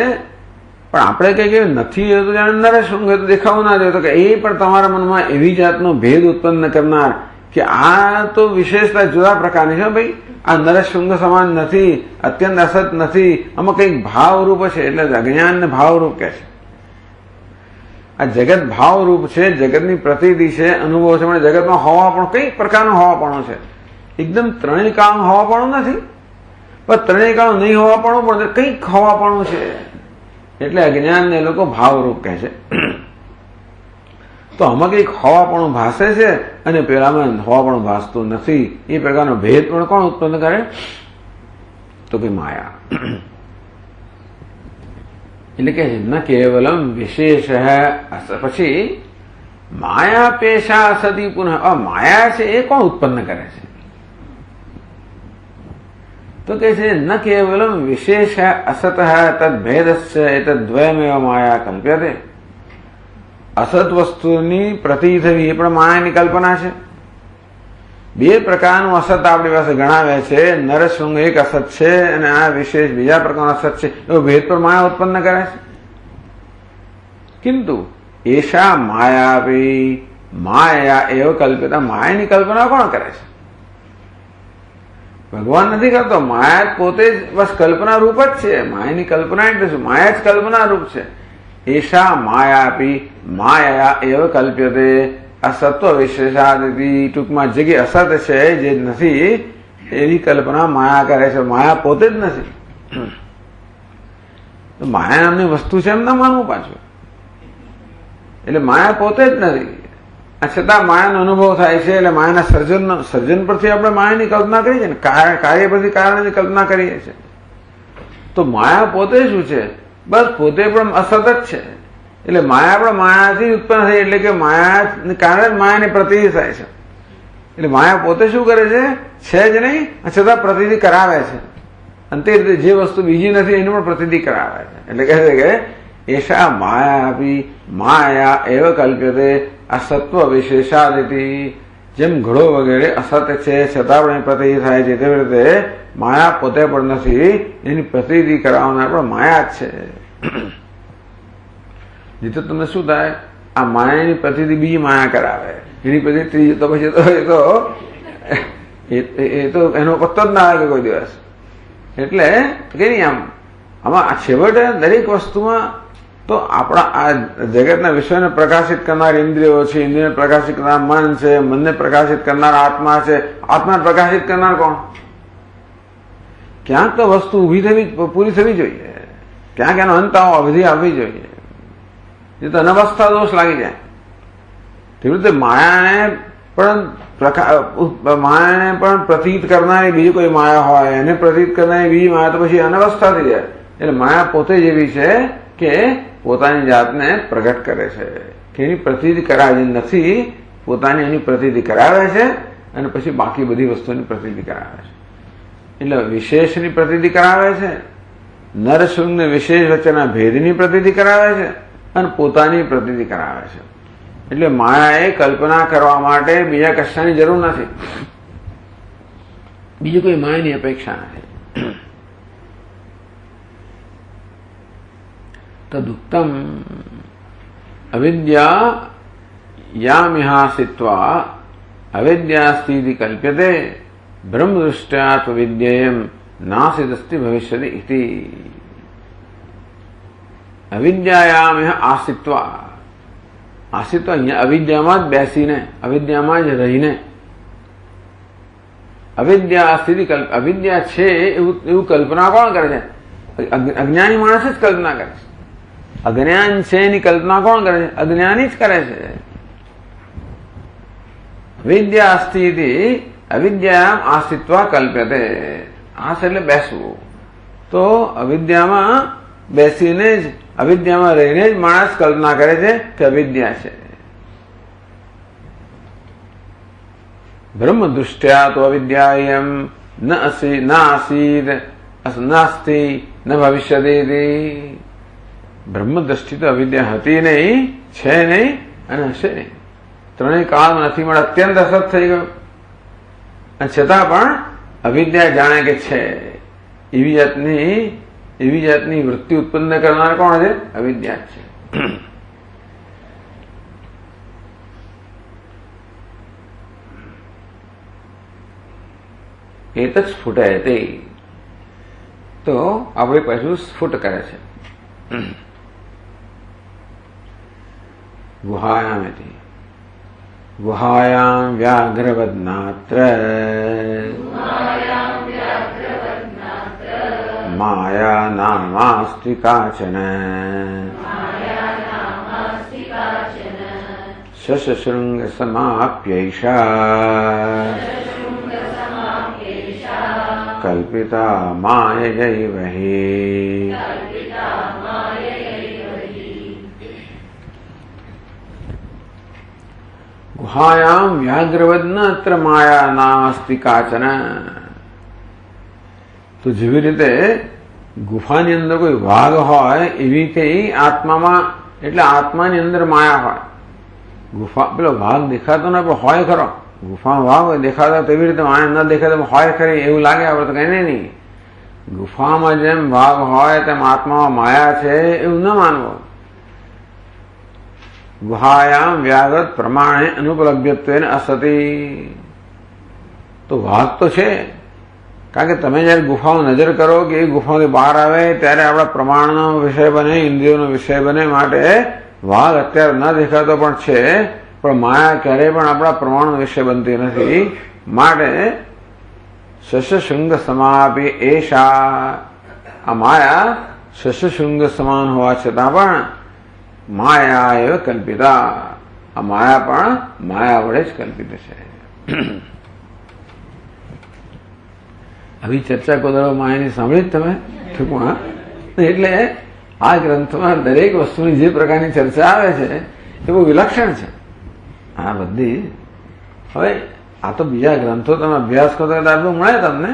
પણ આપણે કઈ નથી એ તો જાણે નરસૃંગ એ તો દેખાવું ના જોઈએ, તો કે એ પણ તમારા મનમાં એવી જાતનો ભેદ ઉત્પન્ન કરનાર કે આ તો વિશેષતા જુદા પ્રકારની છે. ભાઈ આ નરસૃંગ સમાન નથી, અત્યંત અસત નથી, આમાં કંઈક ભાવરૂપ છે, એટલે અજ્ઞાનને ભાવરૂપ કહે છે. આ જગત ભાવરૂપ છે, જગતની પ્રતીતિ છે, અનુભવ છે, પણ જગતમાં હોવાપણું કંઈક પ્રકારનું હોવાપણું છે. એકદમ ત્રણેય કાળનું હોવાપણું નથી, પણ ત્રણેય કાળનું નહીં હોવાપણું પણ કંઈક હોવાપણું છે. એટલે અજ્ઞાનને લોકો ભાવરૂપ કહે છે. તો આમાં કંઈક હોવાપણું ભાસે છે અને પેલામાં હોવાપણું ભાસતું નથી. એ પ્રકારનો ભેદ પણ કોણ ઉત્પન્ન કરે? તો કે માયા. એટલે કે ન કેવલમ વિશેષ. પછી માયા પેશા સતી પુનઃ. માયા છે એ કોણ ઉત્પન્ન કરે છે? તો કે છે ન કેવલમ વિશેષ અસત તદ્ભેદસ્ય એતદ્વયમેવ માયા કલ્પ્યતે. અસત વસ્તુની પ્રતિ થવી એ પણ માયાની કલ્પના છે. બે પ્રકારનું અસત આપણી પાસે ગણાવે છે. નરશૃંગ એક અસત છે અને આ વિશેષ બીજા પ્રકારનો અસત છે. એવો ભેદ પર માયા ઉત્પન્ન કરે છે. કિંતુ એશા માયા માયા એવ કલ્પ્યતા. માયાની કલ્પના કોણ કરે છે? ભગવાન નથી કરતો. માયા પોતે જ બસ કલ્પના રૂપ જ છે. માયાની કલ્પના એટલે શું? માયા જ કલ્પના રૂપ છે. એશા માયાપી માયા એવ કલ્પ્યતે અસત્વ વિશેષાદિ. ટૂંકમાં જે અસત છે, જે નથી, એની કલ્પના માયા કરે છે. માયા પોતે જ નથી. તો માયા નામની વસ્તુ છે એમ ના માનવું પાછું. એટલે માયા પોતે જ નથી, છતાં માયાનો અનુભવ થાય છે. એટલે માયાના સર્જન પરથી આપણે માયાની કલ્પના કરીએ છીએ ને, કાર્ય પરથી કારણની કલ્પના કરીએ છીએ. તો માયા પોતે શું છે? બસ પોતે પણ અસત જ છે. એટલે માયા પણ માયાથી ઉત્પન્ન થઈ, એટલે કે માયાને કારણે જ માયાની પ્રતીતિ થાય છે. એટલે માયા પોતે શું કરે છે? છે જ નહીં, છતાં પ્રતીતિ કરાવે છે. અને તે રીતે જે વસ્તુ બીજી નથી એની પણ પ્રતીતિ કરાવે છે. એટલે કહે છે કે એશા માયા માયા એવ કલ્પ્યતે અસત્વ વિશેષાદિતિ. જેમ ઘડો વગેરે અસત્ય છે છતાં પણ પ્રતીતિ થાય છે, તેવી રીતે માયા પોતે પણ નથી, એની પ્રતીતિ કરાવનાર પણ માયા જ છે. જીતો તમને શું થાય? આ માયાની પ્રતીતિ બીજી માયા કરાવે, એની પ્રતીતિ તો પછી એ તો એનો પત્તો જ ના આવે કોઈ દિવસ. એટલે કે નહીં, આમાં છેવટે દરેક વસ્તુમાં તો આપણા આ જગતના વિશ્વને પ્રકાશિત કરનાર ઇન્દ્રિયો છે, ઇન્દ્રિયને પ્રકાશિત કરનાર મન છે, મનને પ્રકાશિત કરનાર આત્મા છે. આત્માને પ્રકાશિત કરનાર કોણ? ક્યાંક તો વસ્તુ ઊભી થવી, પૂરી થવી જોઈએ. ક્યાંક એનો અંત અવધિ આવવી જોઈએ. એ તો અનવસ્થા દોષ લાગી જાય. તેવી રીતે માયાને પણ પ્રતીત કરનારી બીજી કોઈ માયા હોય, એને પ્રતીત કરનારી બીજી માયા, તો પછી અનવસ્થા થઈ જાય. એટલે માયા પોતે જ એવી છે કે પોતાની જાતને પ્રગટ કરે છે, કે એની પ્રતીતિ કરાવી નથી, પોતાની એની પ્રતીતિ કરાવે છે અને પછી બાકી બધી વસ્તુની પ્રતીતિ કરાવે છે. એટલે વિશેષની પ્રતીતિ કરાવે છે, નરશૃંગ ને વિશેષ વચ્ચેના ભેદની પ્રતીતિ કરાવે છે, અને પોતાની પ્રતીતિ કરાવે છે. એટલે માયાએ કલ્પના કરવા માટે બીજા કશાની જરૂર નથી, બીજું કોઈ માયાની અપેક્ષા નથી. તદુક્તમ અવિદ્યા યામિહાસિત્વા અવિદ્યાસ્તિ કલ્પ્યતે બ્રહ્મદૃષ્ટ્યા ત્વવિદ્યેયમ નાસિદસ્તિ ભવિષ્યતિ ઇતિ. અવિદ્યાયામ આસિત્વા, આસિત્વ અહીંયા અવિદ્યામાં જ બેસીને, અવિદ્યામાં જ રહીને, અવિદ્યા સ્થિતિ અવિદ્યા છે એવું કલ્પના કોણ કરે છે? અજ્ઞાની માણસ જ કલ્પના કરે છે. અજ્ઞાન છે એની કલ્પના કોણ કરે છે? અજ્ઞાની જ કરે છે. વિદ્યા સ્થિતિ અવિદ્યામ આસિત્વા કલ્પ્યતે. આસ એટલે બેસવું. તો અવિદ્યામાં બેસીને જ, અવિદ્યામાં રહીને જ માણસ કલ્પના કરે છે કે અવિદ્યા છે. બ્રહ્મ દૃષ્ટ્યા તો અવિદ્યાયમ ન આસીદ નાસ્તિ ન ભવિષ્યતિ. બ્રહ્મ દ્રષ્ટિ તો અવિદ્યા હતી નહીં, છે નહીં અને હશે નહીં. ત્રણેય કાળમાં નથી મળે, અત્યંત અસત થઈ ગયો. અને છતાં પણ અવિદ્યા જાણે કે છે. એવી જાતની વૃત્તિ ઉત્પન્ન કરનાર કોણ છે? અવિદ્યા છે. એ તો સ્ફુટે તે, તો આપણે પાછું સ્ફુટ કરે છે. ગુહાયામેતિ ગુહાયામ વ્યાઘ્રવદનાત્ર માયા નામાસ્તિ કાચન શશશૃંગ સમાપ્યૈષા કલ્પિતા માયૈવ હિ. ગુહાયામ વ્યાઘ્રવદ અત્ર માયા નાસ્તિ કાચન. તો જેવી રીતે ગુફાની અંદર કોઈ વાઘ હોય એવી કઈ આત્મામાં, એટલે આત્માની અંદર માયા હોય. ગુફા પેલો વાઘ દેખાતો ને પણ હોય ખરો. ગુફામાં વાઘ હોય દેખાતા, તેવી રીતે માયા ન દેખાતા હોય ખરી એવું લાગે આપણે તો કઈ નહીં. ગુફામાં જેમ વાઘ હોય તેમ આત્મામાં માયા છે એવું ન માનવું. ગુહાયામ વ્યાઘ્રત પ્રમાણે અનુપલભ્યત્વેન અસતી. તો વાઘ તો છે, કારણ કે તમે જયારે ગુફામાં નજર કરો કે એ ગુફામાંથી બહાર આવે ત્યારે આપણા પ્રમાણનો વિષય બને, ઇન્દ્રિયોનો વિષય બને. માટે વાઘ અત્યારે ન દેખાતો પણ છે, પણ માયા ક્યારેય પણ આપણા પ્રમાણનો વિષય બનતી નથી. માટે શશશૃંગ સમાપી એશા, આ માયા શશશૃંગ સમાન હોવા છતાં પણ માયા એવ કલ્પિતા. આ માયા પણ માયા વડે જ કલ્પિત છે. આવી ચર્ચા કોદળો માયાની સાંભળી જ તમે ટૂંકમાં. એટલે આ ગ્રંથમાં દરેક વસ્તુની જે પ્રકારની ચર્ચા આવે છે એ બહુ વિલક્ષણ છે. આ બધી હવે આ તો બીજા ગ્રંથો તમે અભ્યાસ કરો તો મળે તમને.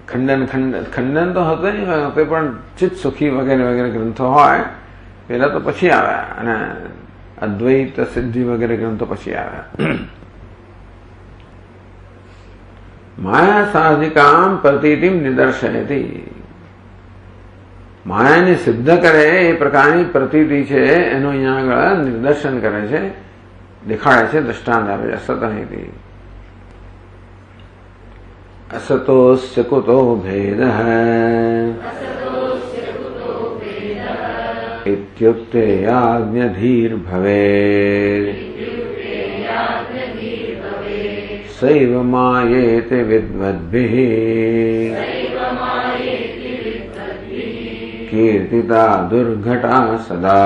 ખંડન તો હતો નહીં, કોઈ પણ ચિત્ત સુખી વગેરે વગેરે ગ્રંથો હોય પેલા તો પછી આવ્યા, અને અદ્વૈત સિદ્ધિ વગેરે ગ્રંથો પછી આવ્યા. માયા સાહજિકામ પ્રતીતિમ નિદર્શયતી. માયાને સિદ્ધ કરે એ પ્રકારની પ્રતીતિ છે એનું અહીંયા આગળ નિદર્શન કરે છે, દેખાડે છે, દ્રષ્ટાંત આપે છે. અસતઃ અસતોસ્ય કુતો ભેદઃ इत्युक्ते याज्ञधीर भवेत् सैव मायेते विद्वद्भिः कीर्तिता दुर्घटा सदा.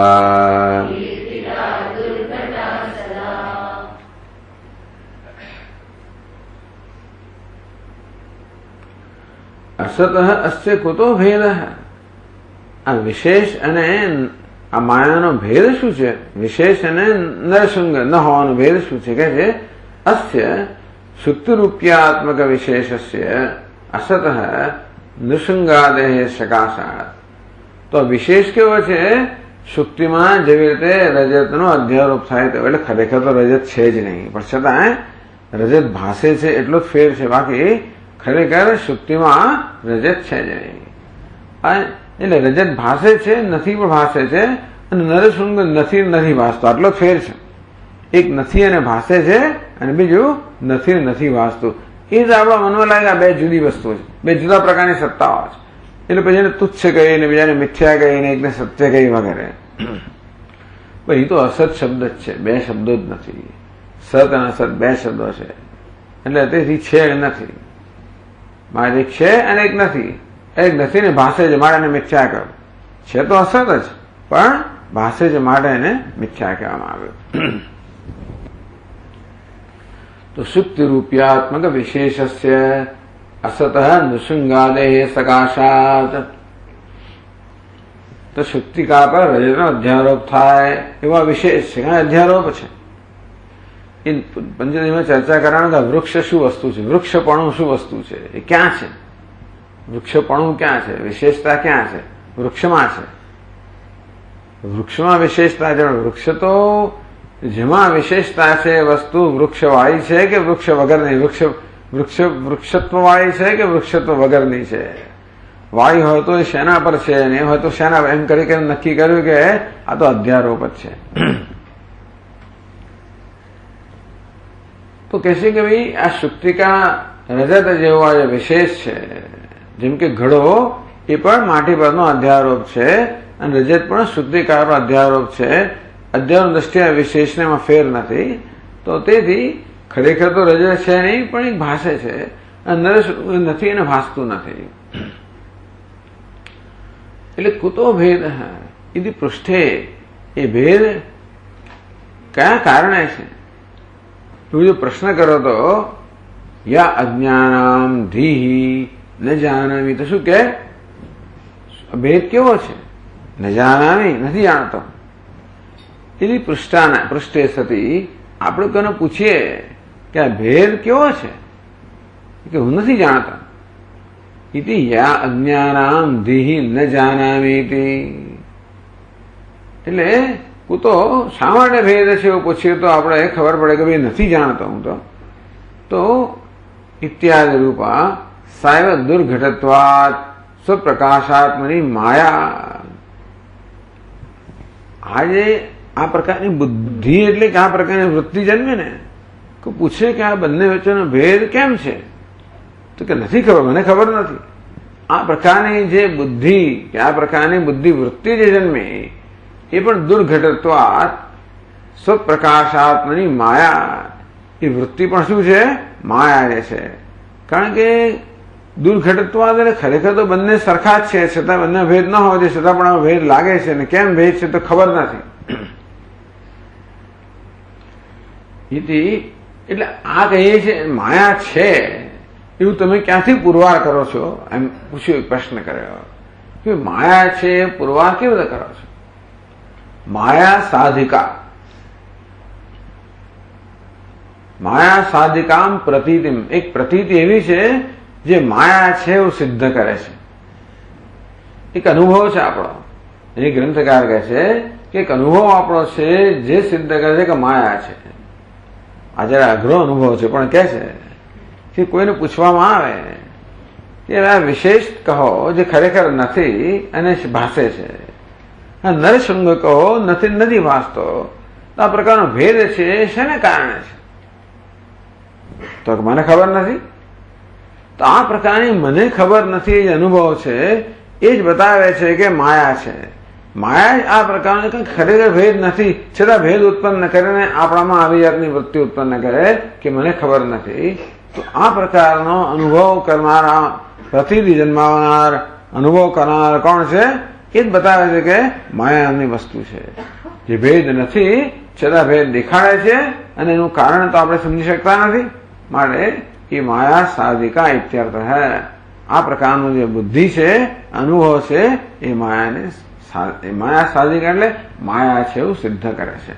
असतः अस्य कुतो भेदः. આ વિશેષ અને આ માયાનો ભેદ શું છે? વિશેષ અને નરસંગ ન હોવાનો ભેદ શું છે? કે છે અસ્ય સુક્તિરૂપ્યાત્મક વિશેષસ્ય અસતઃ નૃસંગાદેહ સકાશાત. તો વિશેષ કેવો છે સુક્તિમાં જેવી રીતે રજતનો અધ્યારોપ થાય તો એટલે ખરેખર તો રજત છે જ નહીં, પણ છતાં રજત ભાસે છે એટલો જ ફેર છે, બાકી ખરેખર સુક્તિમાં રજત છે જ નહીં. એટલે રજત ભાસે છે, નથી પણ ભાસે છે, અને નરસુંગ નથી ભાસતો, આટલો જ ફેર છે. એક નથી અને ભાસે છે, અને બીજું નથી ભાસતું. એ જ આપણા મનમાં લાગે આ બે જુદી વસ્તુઓ છે, બે જુદા પ્રકારની સત્તાઓ છે. એટલે પછી એને તુચ્છ કહીને બીજાને મિથ્યા કહીને એકને સત્ય કહી વગેરે. એ તો અસત શબ્દ જ છે, બે શબ્દો જ નથી. સત અને અસત બે શબ્દો છે, એટલે તેથી છે નથી. મારે એક છે અને એક નથી. એક નથી ને ભાષે છે માટે એને મિથ્યા કહ્યું. છે તો અસત જ, પણ ભાષે છે માટે એને મિથ્યા કહેવામાં આવ્યું. તો સુક્તિ રૂપ્યાત્મક વિશેષસ્ય અસત નૃશૃંગાદે સકાશાત. તો સુક્તિકા પર રજતનો અધ્યારોપ થાય એવા વિશેષ છે, અધ્યારોપ છે. એ પંચદશીમાં ચર્ચા કરવાનું કે વૃક્ષ શું વસ્તુ છે, વૃક્ષપણું શું વસ્તુ છે, એ ક્યાં છે, વૃક્ષપણું ક્યાં છે, વિશેષતા ક્યાં છે, વૃક્ષમાં છે. વૃક્ષમાં વિશેષતા છે, વૃક્ષ તો જેમાં વિશેષતા છે વસ્તુ વૃક્ષવાળી છે કે વૃક્ષ વગરની, વૃક્ષત્વ વાળી છે કે વૃક્ષત્વ વગરની છે. વાળી હોય તો એ શેના પર છે, ને હોય તો શેના, એમ કરી નક્કી કર્યું કે આ તો અધ્યારોપ જ છે. તો કહેશે કે ભાઈ આ સુક્તિકા રજત જેવો આ વિશેષ છે, જેમ કે ઘડો એ પણ માટી પરનો અધ્યારોપ છે, અને રજત પણ સુક્તિકાનો અધ્યારોપ છે. અધ્યારોપ દ્રષ્ટિએ વિશેષને એમાં ફેર નથી. તો તેથી ખરેખર તો રજત છે નહીં, પણ એક ભાષે છે, અને નથી એને ભાસતું નથી. એટલે કુતો ભેદ ઇતિ પૃષ્ઠે, એ ભેદ કયા કારણે છે એવું જો પ્રશ્ન કરો તો યા અજ્ઞાનામ ધીહી ન જાનામી. તો શું કે ભેદ કેવો છે? ન જાનામી, નથી જાણતો. એની પૃષ્ઠે સતી આપણે કોને પૂછીએ કે આ ભેદ કેવો છે, કે હું નથી જાણતા. ઇતિ યા અજ્ઞાનામ ધીહી ન જાનામી ઇતિ. એટલે કુતો શા માટે ભેદ છે એવું પૂછીએ તો આપણે ખબર પડે કે ભાઈ નથી જાણતો હું તો ઇત્યાદિ રૂપા સાયવ દુર્ઘટત્વાત સ્વપ્રકાશાત્મની માયા. આજે આ પ્રકારની બુદ્ધિ એટલે કે આ પ્રકારની વૃત્તિ જન્મે ને, કે પૂછે કે આ બંને વચ્ચેનો ભેદ કેમ છે, તો કે નથી ખબર, મને ખબર નથી. આ પ્રકારની જે બુદ્ધિ કે આ પ્રકારની બુદ્ધિ વૃત્તિ જે જન્મે એ પણ દુર્ઘટત્વાત સ્વપ્રકાશાત્મની માયા. એ વૃત્તિ પણ શું છે? માયા જે છે. કારણ કે દુર્ઘટત્વાદ એટલે ખરેખર તો બંને સરખા જ છે, છતાં બંને ભેદ ન હોય, છતાં પણ ભેદ લાગે છે, અને કેમ ભેદ છે તો ખબર નથી. એટલે આ કહીએ છે માયા છે એવું તમે ક્યાંથી પુરવાર કરો છો, એમ પૂછ્યું, પ્રશ્ન કર્યો કે માયા છે પુરવાર કેવી રીતે કરો છો? માયા સાધિકામ પ્રતીતિમ. એક પ્રતીતિ એવી છે જે માયા છે એવું સિદ્ધ કરે છે. એક અનુભવ છે આપણો. એ ગ્રંથકાર કહે છે કે એક અનુભવ આપણો છે જે સિદ્ધ કરે છે કે માયા છે. આ જરા અઘરો અનુભવ છે, પણ કહે છે કે કોઈને પૂછવામાં આવે કે આ વિશેષ કહો જે ખરેખર નથી અને ભાષે છે, નરસંગ કહો નથી ભાસતો, તો આ પ્રકારનો ભેદ છે શેને કારણે છે? તો મને ખબર નથી. તો આ પ્રકારની મને ખબર નથી એ અનુભવ છે એ જ બતાવે છે કે માયા છે. માયા આ પ્રકારનો ખરેખર ભેદ નથી, છતાં ભેદ ઉત્પન્ન કરીને આપણામાં આવી જાતની વૃત્તિ ઉત્પન્ન કરે કે મને ખબર નથી. તો આ પ્રકારનો અનુભવ કરનારા, પ્રતિનિધિ જન્માવનાર, અનુભવ કરનાર કોણ છે? એ જ બતાવે છે કે માયાની વસ્તુ છે, જે ભેદ નથી છતાં ભેદ દેખાડે છે, અને એનું કારણ તો આપણે સમજી શકતા નથી. માટે એ માયા સાધિકા ઇત્યર્થ હૈ. આ પ્રકારનું જે બુદ્ધિ છે, અનુભવ છે, એ માયા સાધિકા એટલે માયા છે એવું સિદ્ધ કરે છે.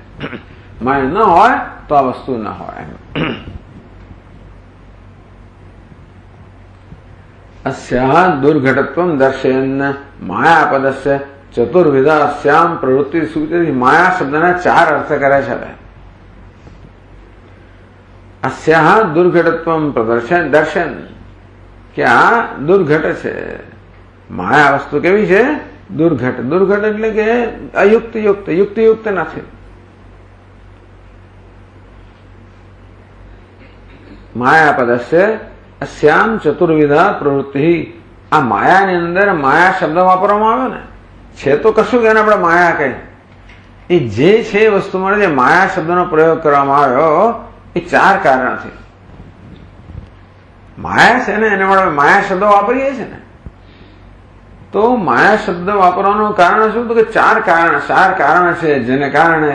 માયા ન હોય તો આ વસ્તુ ન હોય. અસ્યા દુર્ઘટત્વમ દર્શયન માયાપદસ્ય ચતુર્વિધા અસ્યામ પ્રવૃત્તિ સૂચિ માયા શબ્દના 4 અર્થ કરે છે. અસ્યા દુર્ઘટત્વમ પ્રદર્શન દર્શન કે આ દુર્ઘટ છે. માયા વસ્તુ કેવી છે? દુર્ઘટ. દુર્ઘટ એટલે કે અયુક્તયુક્ત, યુક્તિયુક્ત નથી. માયા પદસ્ય અસ્યામ ચતુર્વિધા પ્રવૃત્તિ. આ માયાની અંદર માયા શબ્દ વાપરવામાં આવ્યો ને, છે તો કશું કે આપણે માયા કહીએ. એ જે છે વસ્તુ માટે જે માયા શબ્દનો પ્રયોગ કરવામાં આવ્યો એ 4 કારણથી. માયા છે ને એને માટે માયા શબ્દ વાપરીએ છીએ ને, તો માયા શબ્દ વાપરવાનું કારણ શું? તો કે 4 કારણ છે જેને કારણે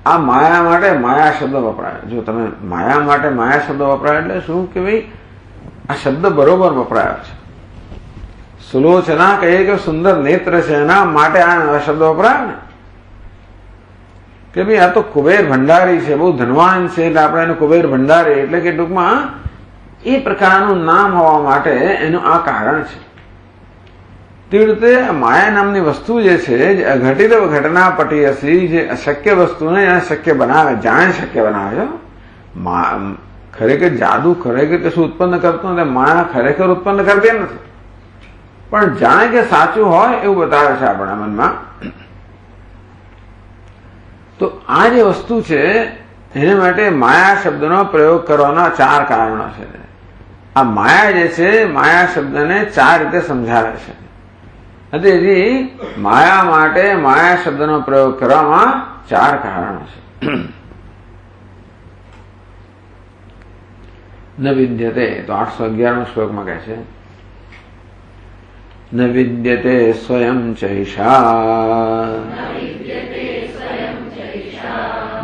આ માયા માટે માયા શબ્દ વપરાય. જો તમે માયા માટે માયા શબ્દ વપરાય એટલે શું કે ભાઈ આ શબ્દ બરોબર વપરાયો છે. સુલોચના કહીએ કે સુંદર નેત્ર છે, એના માટે આ શબ્દ વપરાય ને, કે ભાઈ આ તો કુબેર ભંડારી છે, બહુ ધનવાન છે એટલે આપણે એને કુબેર ભંડારી, એટલે કે ટૂંકમાં એ પ્રકારનું નામ હોવા માટે એનું આ કારણ છે. તેવી રીતે માયા નામની વસ્તુ જે છે, જે અઘટિત ઘટના પટી હસી, જે અશક્ય વસ્તુને એને શક્ય બનાવે, જાણે શક્ય બનાવે છે. ખરેખર જાદુ ખરેખર કશું ઉત્પન્ન કરતો નથી, માયા ખરેખર ઉત્પન્ન કરતી નથી, પણ જાણે કે સાચું હોય એવું બતાવે છે આપણા મનમાં. તો આ જે વસ્તુ છે એને માટે માયા શબ્દનો પ્રયોગ કરવાના 4 કારણો છે. આ માયા જે છે માયા શબ્દને 4 રીતે સમજાવે છે. તેથી માયા માટે માયા શબ્દનો પ્રયોગ કરવામાં 4 કારણો છે. ન વિદ્યતે, તો 811 શ્લોકમાં કહે છે ન વિદ્યતે સ્વયં ચૈષા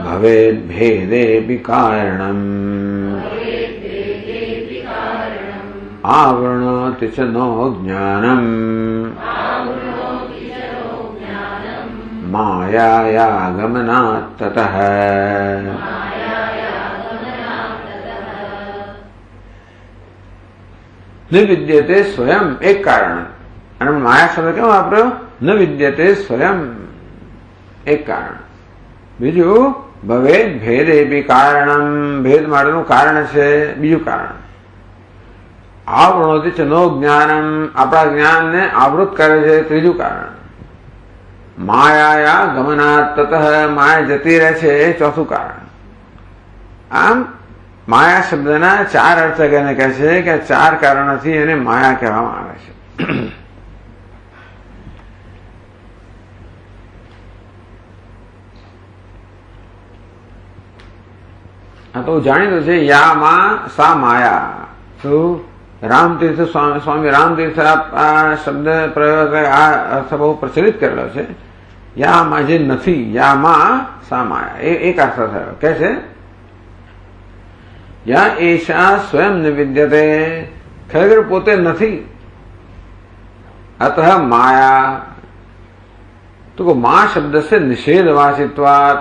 ભવેદ ભેદેપી કારણમ આવૃણોતિ ચ નો જ્ઞાનમ માયાયાગમનાત તતઃ. ન વિદ્યતે સ્વયં એક કારણ, અને માયા શબ્દ કેમ વાપર્યો? ન વિદ્યતે સ્વયં એક કારણ. બીજું ભવેદ ભેદેપી કારણમ, ભેદ માટેનું કારણ છે બીજું કારણ. આવૃણોતિ ચ નો જ્ઞાનમ, આપણા જ્ઞાનને આવૃત કરે છે ત્રીજું કારણ. માયાયા ગમનાત તતઃ, માયા જતી રહે છે એ ચોથું કારણ. આમ માયા શબ્દના 4 અર્થ એને કહે છે કે 4 કારણોથી એને માયા કહેવામાં આવે છે. આ તો જાણીતું છે. યામાં સા માયા. શું રામતીર્થ સ્વામી રામતીર્થ આ શબ્દ પ્રયોગ આ અર્થ બહુ પ્રચલિત કરેલો છે. યામાં જે નથી, યામાં સા માયા, એ એક અર્થ થયો. કે છે યા એશા સ્વયં ન વિદ્યતે, ખરેખર પોતે નથી. અતઃ માયા, તો મા શબ્દ છે નિષેધવાસિત્વાત.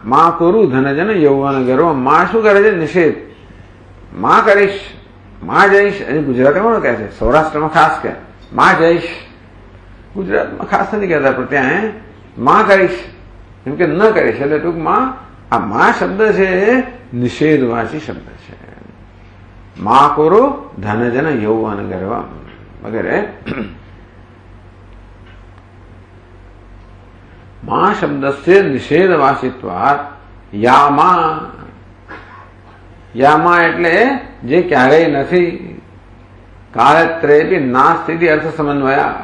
મા કરું ધનજન યૌવન ગર્વ. મા શું કરે છે? નિષેધ. મા કરીશ, મા જઈશ. એ ગુજરાતીમાં કહે છે, સૌરાષ્ટ્રમાં ખાસ કે મા જઈશ. ગુજરાતમાં ખાસ નથી કહેતા, પણ ત્યાં મા કરીશ એમ કે ન કરીશ. એટલે ટૂંકમાં આ મા શબ્દ છે નિષેધવાસી શબ્દ છે. મા કરું ધનજન યૌવન ગર્વ વગેરે. મા શબ્દસ્ય નિષેધવાસિત્વાત યામા. યામા એટલે જે ક્યારેય નથી. કાળત્રેપી ના સ્થિતિ અર્થ સમન્વયા.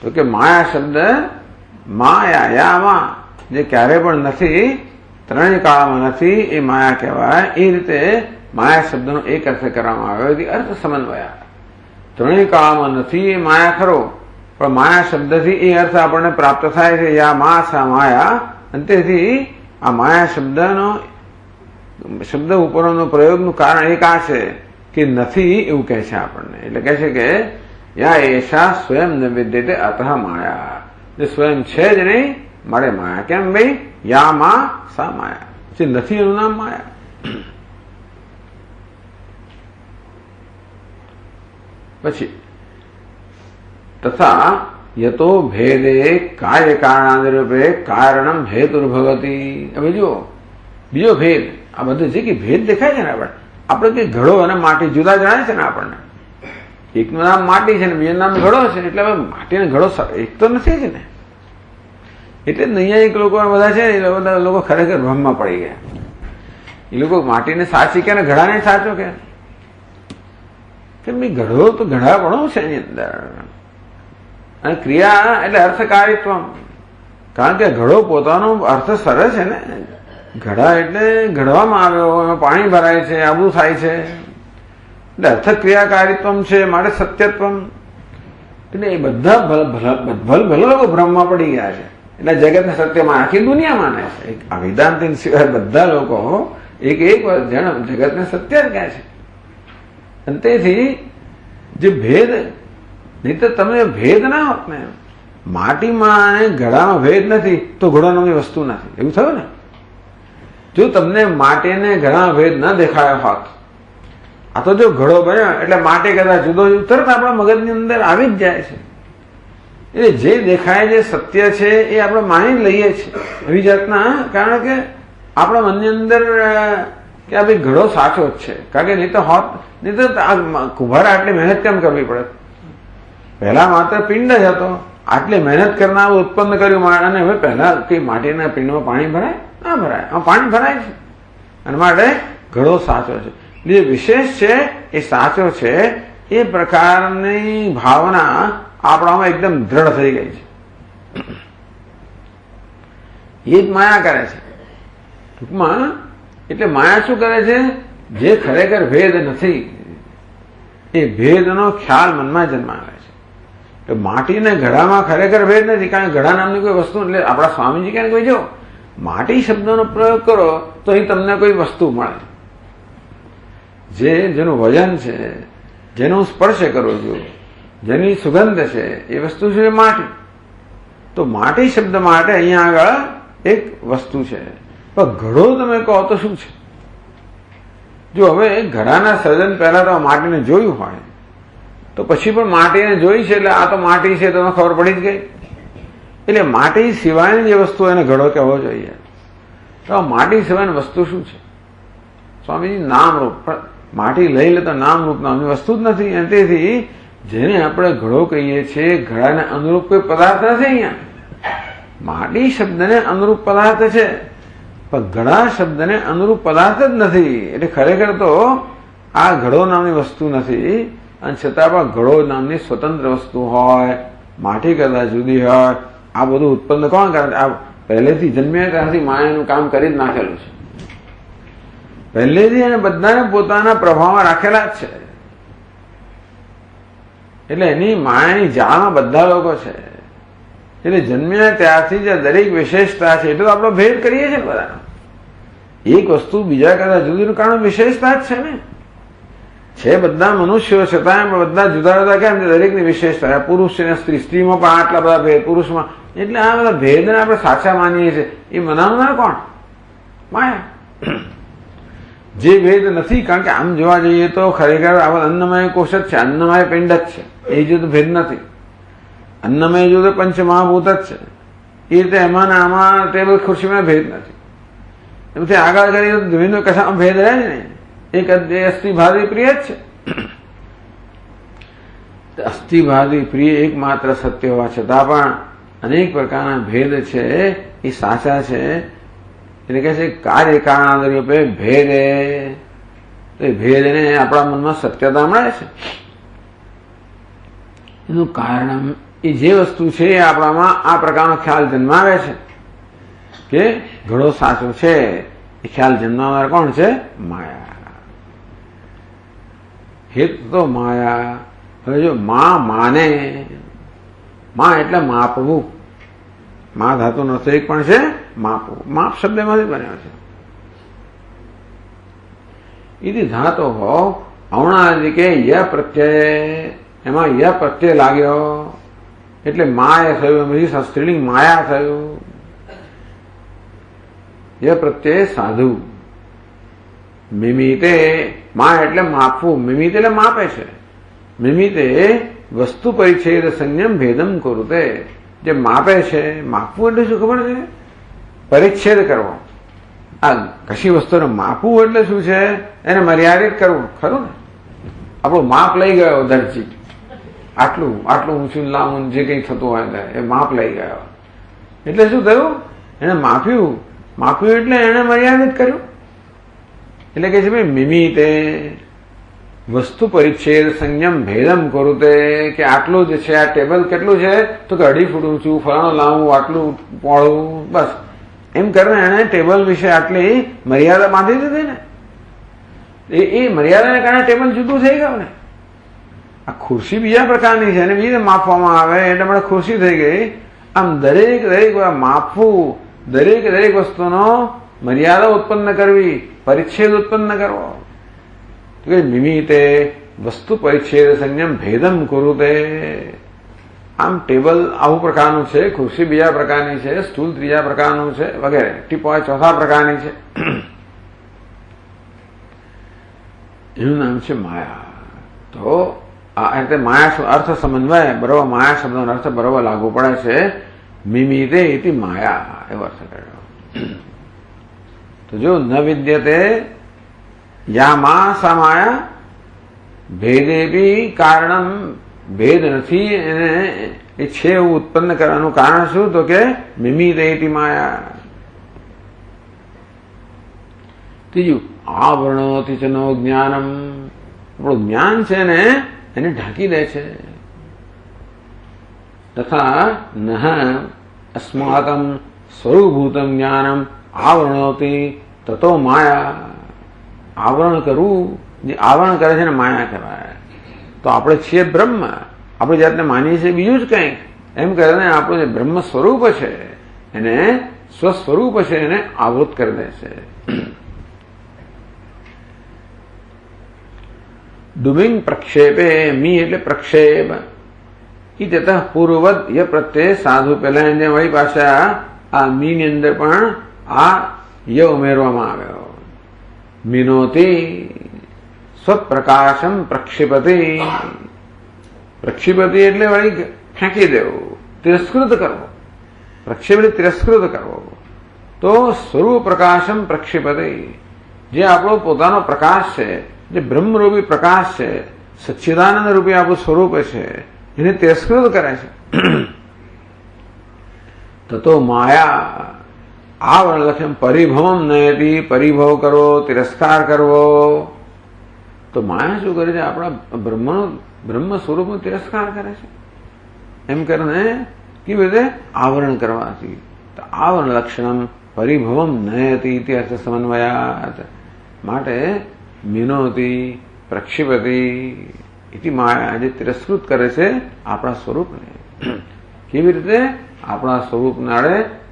તો કે માયા શબ્દ માયા યામા, જે ક્યારે પણ નથી, 3 કાળમાં નથી, એ માયા કહેવાય. એ રીતે માયા શબ્દનો એક અર્થ કરવામાં આવ્યો, અર્થ સમન્વયા. 3 કાળમાં નથી એ માયા ખરો, પણ માયા શબ્દથી એ અર્થ આપણને પ્રાપ્ત થાય છે. યા મા સા માયા. અને તેથી આ માયા શબ્દનો શબ્દ ઉપરનો પ્રયોગનું કારણ એક આ છે કે નથી એવું કહે છે આપણને. એટલે કહે છે કે યા એશા સ્વયં ન વિદ્યતે અતઃ માયા, જે સ્વયં છે જ નહીં મળે માયા. કેમ ભાઈ? યા મા સા માયા, જે નથી એનું નામ માયા. પછી તથા યતો ભેદે કાર્ય કારણાદરૂપે કારણમ હેતુર્ભવતી. હવે જુઓ બીજો ભેદ, આ બધું છે કે ભેદ દેખાય છે ને આપણે કે ઘડો અને માટી જુદા જણાય છે ને આપણને. એકનું નામ માટી છે ને બીજું નામ ઘડો છે, એટલે હવે માટી અને ઘડો એક તો નથી જ ને. એટલે નૈયાયિક લોકો બધા છે ને, એ બધા લોકો ખરેખર ભ્રમમાં પડી ગયા. એ લોકો માટીને સાચી કે ઘડાને સાચો કે ભાઈ ઘડો તો ઘડાપણું છે એની અંદર, અને ક્રિયા એટલે અર્થકારિત્વ. કારણ કે ઘડો પોતાનો અર્થ સરસ છે ને, ઘડા એટલે ઘડવામાં આવ્યો, એમાં પાણી ભરાય છે, આવું થાય છે, એટલે અર્થક્રિયાકારિત્વ છે, માટે સત્યત્વ. એટલે એ બધા ભલે લોકો ભ્રમમાં પડી ગયા છે. એટલે જગતને સત્યમાં આખી દુનિયા માને છે. આ વેદાંત સિવાય બધા લોકો એક જગતને સત્ય જ કહે છે. અને તેથી જે ભેદ, નહીં તો તમે ભેદ ના હોત ને, માટીમાં અને ઘડામાં ભેદ નથી તો ઘડો નામની વસ્તુ નથી, એવું થયું ને. જો તમને માટીને ઘડામાં ભેદ ન દેખાયો હોત, આ તો જો ઘડો બન્યો એટલે માટી કદાચ જુદો તરત આપણા મગજની અંદર આવી જ જાય છે. એટલે જે દેખાય જે સત્ય છે એ આપણે માની લઈએ છીએ એવી જાતના. કારણ કે આપણા મનની અંદર કે આ ભાઈ ઘડો સાચો જ છે. કારણ કે નહીં તો કુંભાર આટલી મહેનત કેમ કરવી પડે? પહેલા માત્ર પિંડ જ હતો, આટલી મહેનત કરનાર ઉત્પન્ન કર્યું, અને હવે પહેલા કઈ માટીના પિંડમાં પાણી ભરાય? ના ભરાય. આમાં પાણી ભરાય છે, અને માટે ઘડો સાચો છે. જે વિશેષ છે એ સાચો છે, એ પ્રકારની ભાવના આપણામાં એકદમ દ્રઢ થઈ ગઈ છે. એ જ માયા કરે છે ટૂંકમાં. એટલે માયા શું કરે છે? જે ખરેખર ભેદ નથી એ ભેદનો ખ્યાલ મનમાં જન્માવે છે. તો માટીને ઘડામાં ખરેખર ભેદ નથી, કારણ કે ઘડા નામની કોઈ વસ્તુ, એટલે આપણા સ્વામીજી કહે કોઈ જો માટી શબ્દનો પ્રયોગ કરો તો અહીં તમને કોઈ વસ્તુ મળે જેનું વજન છે, જેનું સ્પર્શ કરો છો, જેની સુગંધ છે, એ વસ્તુ છે માટી. તો માટી શબ્દ માટે અહીંયા આગળ એક વસ્તુ છે. પણ ઘડો તમે કહો તો શું છે? જો હવે ઘડાના સર્જન પહેલા તો માટીને જોયું હોય તો પછી પણ માટીને જોઈ છે એટલે આ તો માટી છે તો ખબર પડી જ ગઈ. એટલે માટી સિવાયની જે વસ્તુ એને ઘડો કહેવો જોઈએ. તો માટી સિવાયની વસ્તુ શું છે? સ્વામીજી નામરૂપ. માટી લઈ લે તો નામરૂપ નામની વસ્તુ જ નથી. અને તેથી જેને આપણે ઘડો કહીએ છીએ, ઘડાને અનુરૂપ કોઈ પદાર્થ નથી. અહીંયા માટી શબ્દને અનુરૂપ પદાર્થ છે, પણ ઘડા શબ્દને અનુરૂપ પદાર્થ જ નથી. એટલે ખરેખર તો આ ઘડો નામની વસ્તુ નથી, અને છતાં પણ ઘડો નામની સ્વતંત્ર વસ્તુ હોય, માટી કરતા જુદી હોય. આ બધું ઉત્પન્ન કોણ કરે? આ પહેલેથી જન્મ્યા ત્યારથી માયાનું કામ કરી જ નાખેલું છે પહેલેથી, અને બધાને પોતાના પ્રભાવમાં રાખેલા જ છે. એટલે એની માયાની જાળમાં બધા લોકો છે. એટલે જન્મ્યા ત્યારથી જે દરેક વિશેષતા છે એટલે તો આપણો ભેદ કરીએ છીએ બધા. એક વસ્તુ બીજા કરતા જુદીનું કારણ વિશેષતા જ છે ને. છે બધા મનુષ્યો છતાં બધા જુદા જુદા કેમ? દરેકની વિશેષતા. પુરુષ છે ને સ્ત્રી, સ્ત્રીમાં પણ આટલા બધા ભેદ, પુરુષમાં. એટલે આ બધા ભેદને આપણે સાચા માનીએ છીએ. એ મનાવનાર કોણ? માયા. જે ભેદ નથી. કારણ કે આમ જોવા જઈએ તો ખરેખર આ અન્નમય કોશ જ છે, અન્નમય પિંડ જ છે. એ જુદો ભેદ નથી. અન્નમય જુદો પંચમહાભૂત જ છે. એ રીતે એમાં ને આમાં ટેબલ ખુરશીમાં ભેદ નથી. એમથી આગળ કરીએ તો ધ્રુવીનો કશામાં ભેદ રહે જ નહીં. એક અસ્થિભાદી પ્રિય જ છે. અસ્થિભાદી પ્રિય એકમાત્ર સત્ય હોવા છતાં પણ અનેક પ્રકારના ભેદ છે એ સાચા છે. એટલે કે છે કાર્ય કારણાદરૂપે ભેદે. તો એ ભેદને આપણા મનમાં સત્યતા મળે છે. એનું કારણ એ જે વસ્તુ છે એ આપણામાં આ પ્રકારનો ખ્યાલ જન્માવે છે કે ઘડો સાચો છે. એ ખ્યાલ જન્માવનાર કોણ છે? માયા. હેત તો માયા. હવે જો માને, માં એટલે માપવું. મા ધાતુનો અર્થ એક પણ છે માપવું. માપ શબ્દમાંથી બન્યો છે. એથી ધાતો હો અવણાદિકે ય પ્રત્યય, એમાં ય પ્રત્યય લાગ્યો એટલે માય થયું. પછી સ્ત્રીલિંગ માયા થયું. ય પ્રત્યય સાધુ. મિમિતે, માં એટલે માપવું. મિમિત એટલે માપે છે. મિમિતે વસ્તુ પરિચ્છેદ સંયમ ભેદમ કુરુતે. જે માપે છે, માપવું એટલે શું ખબર છે? પરિચ્છેદ કરવો. આ કશી વસ્તુને માપવું એટલે શું છે? એને મર્યાદિત કરવું, ખરું ને? આપણું માપ લઈ ગયો દરજી, આટલું આટલું ઊંચું લાંબુ જે કંઈ થતું હોય એ માપ લઈ ગયો એટલે શું થયું? એને માપ્યું. માપ્યું એટલે એને મર્યાદિત કર્યું. એટલે કે છે ભાઈ મિમિતે વસ્તુ પરિચ્છેદ સંયમ ભેદમ કરુતે, કે આટલું જ છે, આ ટેબલ કેટલું છે? તો કે 2.5 ફૂટ ઊંચું, ફલાણો લાંબુ, આટલું પહોળું, બસ એમ કરીને એને ટેબલ વિશે આટલી મર્યાદા બાંધી દીધી ને. એ મર્યાદાને કારણે ટેબલ જુદું થઈ ગયું ને. આ ખુરશી બીજા પ્રકારની છે અને બીજી રીતે માપવામાં આવે એટલે મને ખુરશી થઈ ગઈ. આમ દરેક માપવું, દરેક વસ્તુનો મર્યાદા ઉત્પન્ન કરવી, પરિચ્છેદ ઉત્પન્ન કરવો. મિમિતે વસ્તુ પરિચ્છેદ સંયમ ભેદમ કુરુતે. આમ ટેબલ આવું પ્રકારનું છે, ખુરશી બીજા પ્રકારની છે, સ્ટૂલ ત્રીજા પ્રકારનું છે વગેરે, ટીપોય ચોથા પ્રકારની છે. એનું નામ છે માયા. તો આ રીતે માયા અર્થ સમન્વય બરોબર, માયા શબ્દનો અર્થ બરોબર લાગુ પડે છે. મિમિતે ઇતિ માયા એવો અર્થ કર્યો. તો જો ન વિદ્યતે યા મા સા માયા ભેદે બી કારણમ, ભેદ નથી એને એ છે એવું ઉત્પન્ન કરવાનું કારણ શું? તો કે મિમિતે ઇતિ માયા. ત્રીજું આવરણોથી ચ નો જ્ઞાનમ. આપણું જ્ઞાન છે ને એને ઢાંકી દે છે. તથા નહ અસ્માકમ સ્વરૂભૂતમ જ્ઞાનમ આવરણોથી તતો માયા. આવરણ કરવું, જે આવરણ કરે છે ને માયા કહેવાય. તો આપણે છીએ બ્રહ્મ, આપણે જાતને માનીએ છીએ બીજું જ કંઈક, એમ કરીને આપણું જે બ્રહ્મ સ્વરૂપ છે એને, સ્વસ્વરૂપ છે એને આવૃત કરી દે છે. ડુબિંગ પ્રક્ષેપે, મી એટલે પ્રક્ષેપ, ઈ તતઃ પૂર્વવદ ય પ્રત્યે સાધુ. પહેલા એને વળી પાછા આ મી ની અંદર પણ આ ય ઉમેરવામાં આવ્યો. મિનોતી સ્વપ્રકાશમ પ્રક્ષિપતિ. પ્રક્ષિપતિ એટલે વળી ફેંકી દેવું, તિરસ્કૃત કરવો. પ્રક્ષેપ એટલે તિરસ્કૃત કરવો. તો સ્વરૂપ પ્રકાશમ પ્રક્ષિપતિ, જે આપણો પોતાનો પ્રકાશ છે, જે બ્રહ્મરૂપી પ્રકાશ છે, સચ્ચિદાનંદ રૂપી આપણું સ્વરૂપ છે, એને તિરસ્કૃત કરે છે. તતો માયા આવરણ લક્ષણ પરિભવમ નયતી. પરિભવ કરવો, તિરસ્કાર કરવો. તો માયા શું કરે છે? આપણા બ્રહ્મ સ્વરૂપનો તિરસ્કાર કરે છે. એમ કરીને કેવી રીતે? આવરણ કરવાથી. તો આવરણ લક્ષણમ પરિભવમ નયતી તે અર્થ સમન્વયાત. માટે મિનોતી પ્રક્ષિપતિ ઇતિ માયા, જે તિરસ્કૃત કરે છે આપણા સ્વરૂપને. કેવી રીતે? આપણા સ્વરૂપને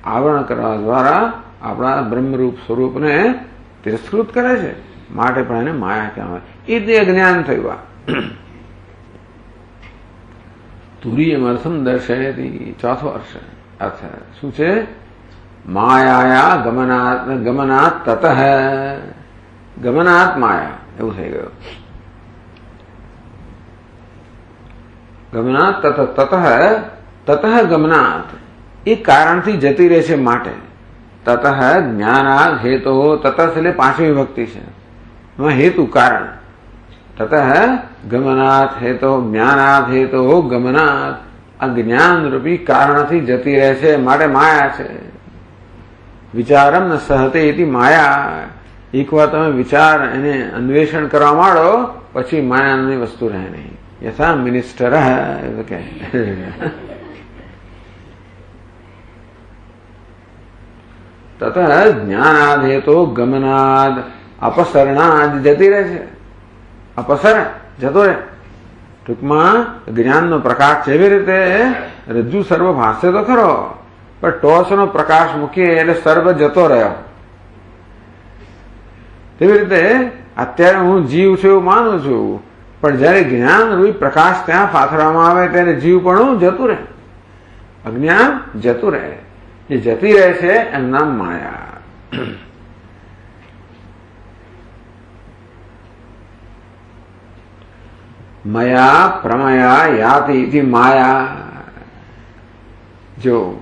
આવરણ કરવા દ્વારા આપણા બ્રહ્મરૂપ સ્વરૂપને તિરસ્કૃત કરે છે. માટે પણ એને માયા કહેવાય. એ તે જ્ઞાન થયું. તુરીયમ અર્થમ દર્શયતી. ચોથો અર્થ શું છે? માયાયા ગમનાત તતઃ. ગમનાત માયા એવું થઈ ગયું. ગમનાત તતઃ ગમનાત એ કારણથી જતી રહે છે માટે. તતઃ જ્ઞાનાદ હેતો. તતઃ એટલે પાંચમી વિભક્તિ છે, એમાં હેતુ કારણ. તતઃ ગમનાથ હેતો, જ્ઞાનાથ હેતો ગમનાથ. આ જ્ઞાન રૂપી કારણથી જતી રહે છે માટે માયા છે. વિચારમ ન સહતે ઇતિ માયા. એકવાર તમે વિચાર એને અન્વેષણ કરવા માંડો પછી માયાની વસ્તુ રહે નહીં. યથા મિનિસ્ટર કે તત જ્ઞાનાદ હેતો ગમનાદ. અપસરણાદ જતી રહે છે. અપસરણ જતો રહે. ટૂંકમાં જ્ઞાનનો પ્રકાશ જેવી રીતે રજ્જુ સર્વ ભાષ્ય તો ખરો, પણ ટોચનો પ્રકાશ મૂકીએ એટલે સર્વ જતો રહ્યો. તેવી રીતે અત્યારે હું જીવ છું એવું માનું છું, પણ જયારે જ્ઞાન રૂપી પ્રકાશ ત્યાં પાથરવામાં આવે ત્યારે જીવ પણ જતું રહે, અજ્ઞાન જતું રહે. એ જતી રહે છે એનું નામ માયા. मया प्रमया याति इति माया। जो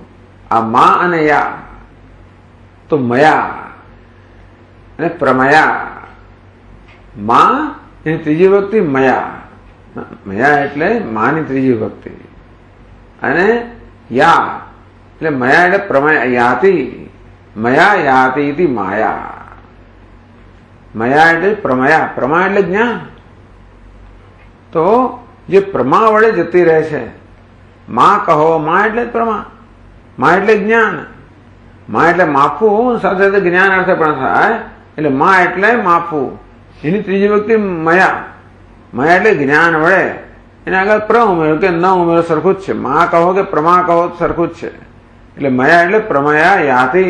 आ मा અને યા તો મયા અને પ્રમયા, માં એની ત્રીજી વ્યક્તિ મયા, મયા એટલે માની ત્રીજી વ્યક્તિ, અને યા એટલે મયા એટલે પ્રમયા યાતિ, મયા યાતિ ઇતિ માયા. મયા એટલે પ્રમયા, પ્રમા એટલે જ્ઞાન. તો જે પ્રમા વડે જતી રહે છે, માં કહો, માં એટલે પ્રમા, માં એટલે જ્ઞાન, માં એટલે માફું, સાથે સાથે જ્ઞાન અર્થ પણ થાય, એટલે માં એટલે માફું. એની ત્રીજી વ્યક્તિ મયા, મયા એટલે જ્ઞાન વડે, એને આગળ પ્ર ઉમેરો કે ન ઉમેરો સરખું જ છે, માં કહો કે પ્રમા કહો સરખું જ છે. એટલે મયા એટલે પ્રમયા યાતિ,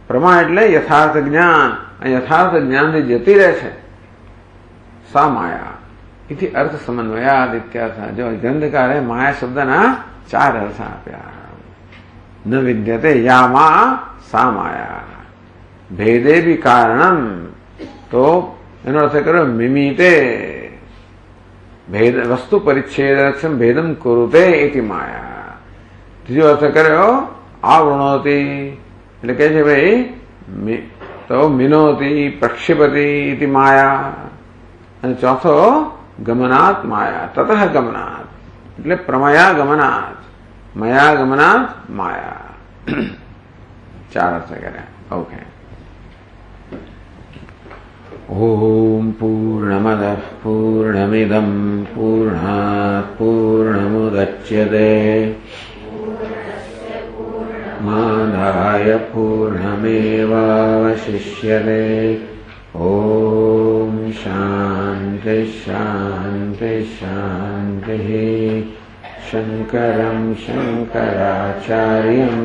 પ્રમા એટલે યથાર્થ જ્ઞાન, યથાર્થ જ્ઞાનથી જતી રહે છે, સા માયા. એથી અર્થ સમન્વયાદ ઇત્યર્થ. જો ગ્રંથકારે માયા શબ્દના 4 અર્થ આપ્યા. ન વિદ્યતે યામાં સા માયા, ભેદે બી કારણમ, તો એનો અર્થ કર્યો મિમીતે, ભેદ વસ્તુ પરિચ્છેદ ભેદમ કુરુતે ઇતિ માયા. ત્રીજો અર્થ કર્યો આવૃણોતી, એટલે કે છે ભાઈ તો મિનોતી પ્રક્ષિપતિ ઇતિ માયા. અને ચોથો ગમનાત માયા, તતઃ ગમનાત એટલે પ્રમયા ગમનાત, મયા ગમનાત માયા. 4 અર્થ કર્યા. ઓકે. ઓમ પૂર્ણમદ પૂર્ણમિદમ પૂર્ણાત પૂર્ણમુદચ્યતે માદાય પૂર્ણમેવાવશિષ્યતે. ઓમ શાંતિ શાંતિ શાંતિ. શંકરમ શંકરાચાર્યમ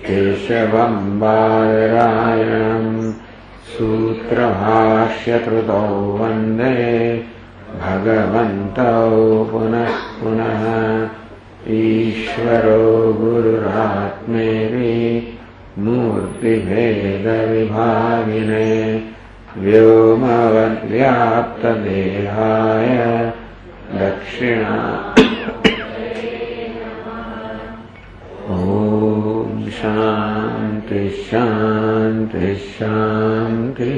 કેશવમ બાદરાયણમ સૂત્રભાષ્યકૃતો વંદે ભગવંતો પુનઃ પુનઃ. ઈશ્વરો ગુરુરાત્મેતિ મૂર્તિભેદ વિભાગિને વ્યોમવદ્વ્યાપ્તદેહાય દક્ષિણા. ઓમ શાંતિ શાંતિ શાંતિ.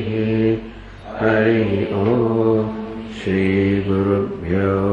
હરિ ઓમ. શ્રી ગુરુભ્યો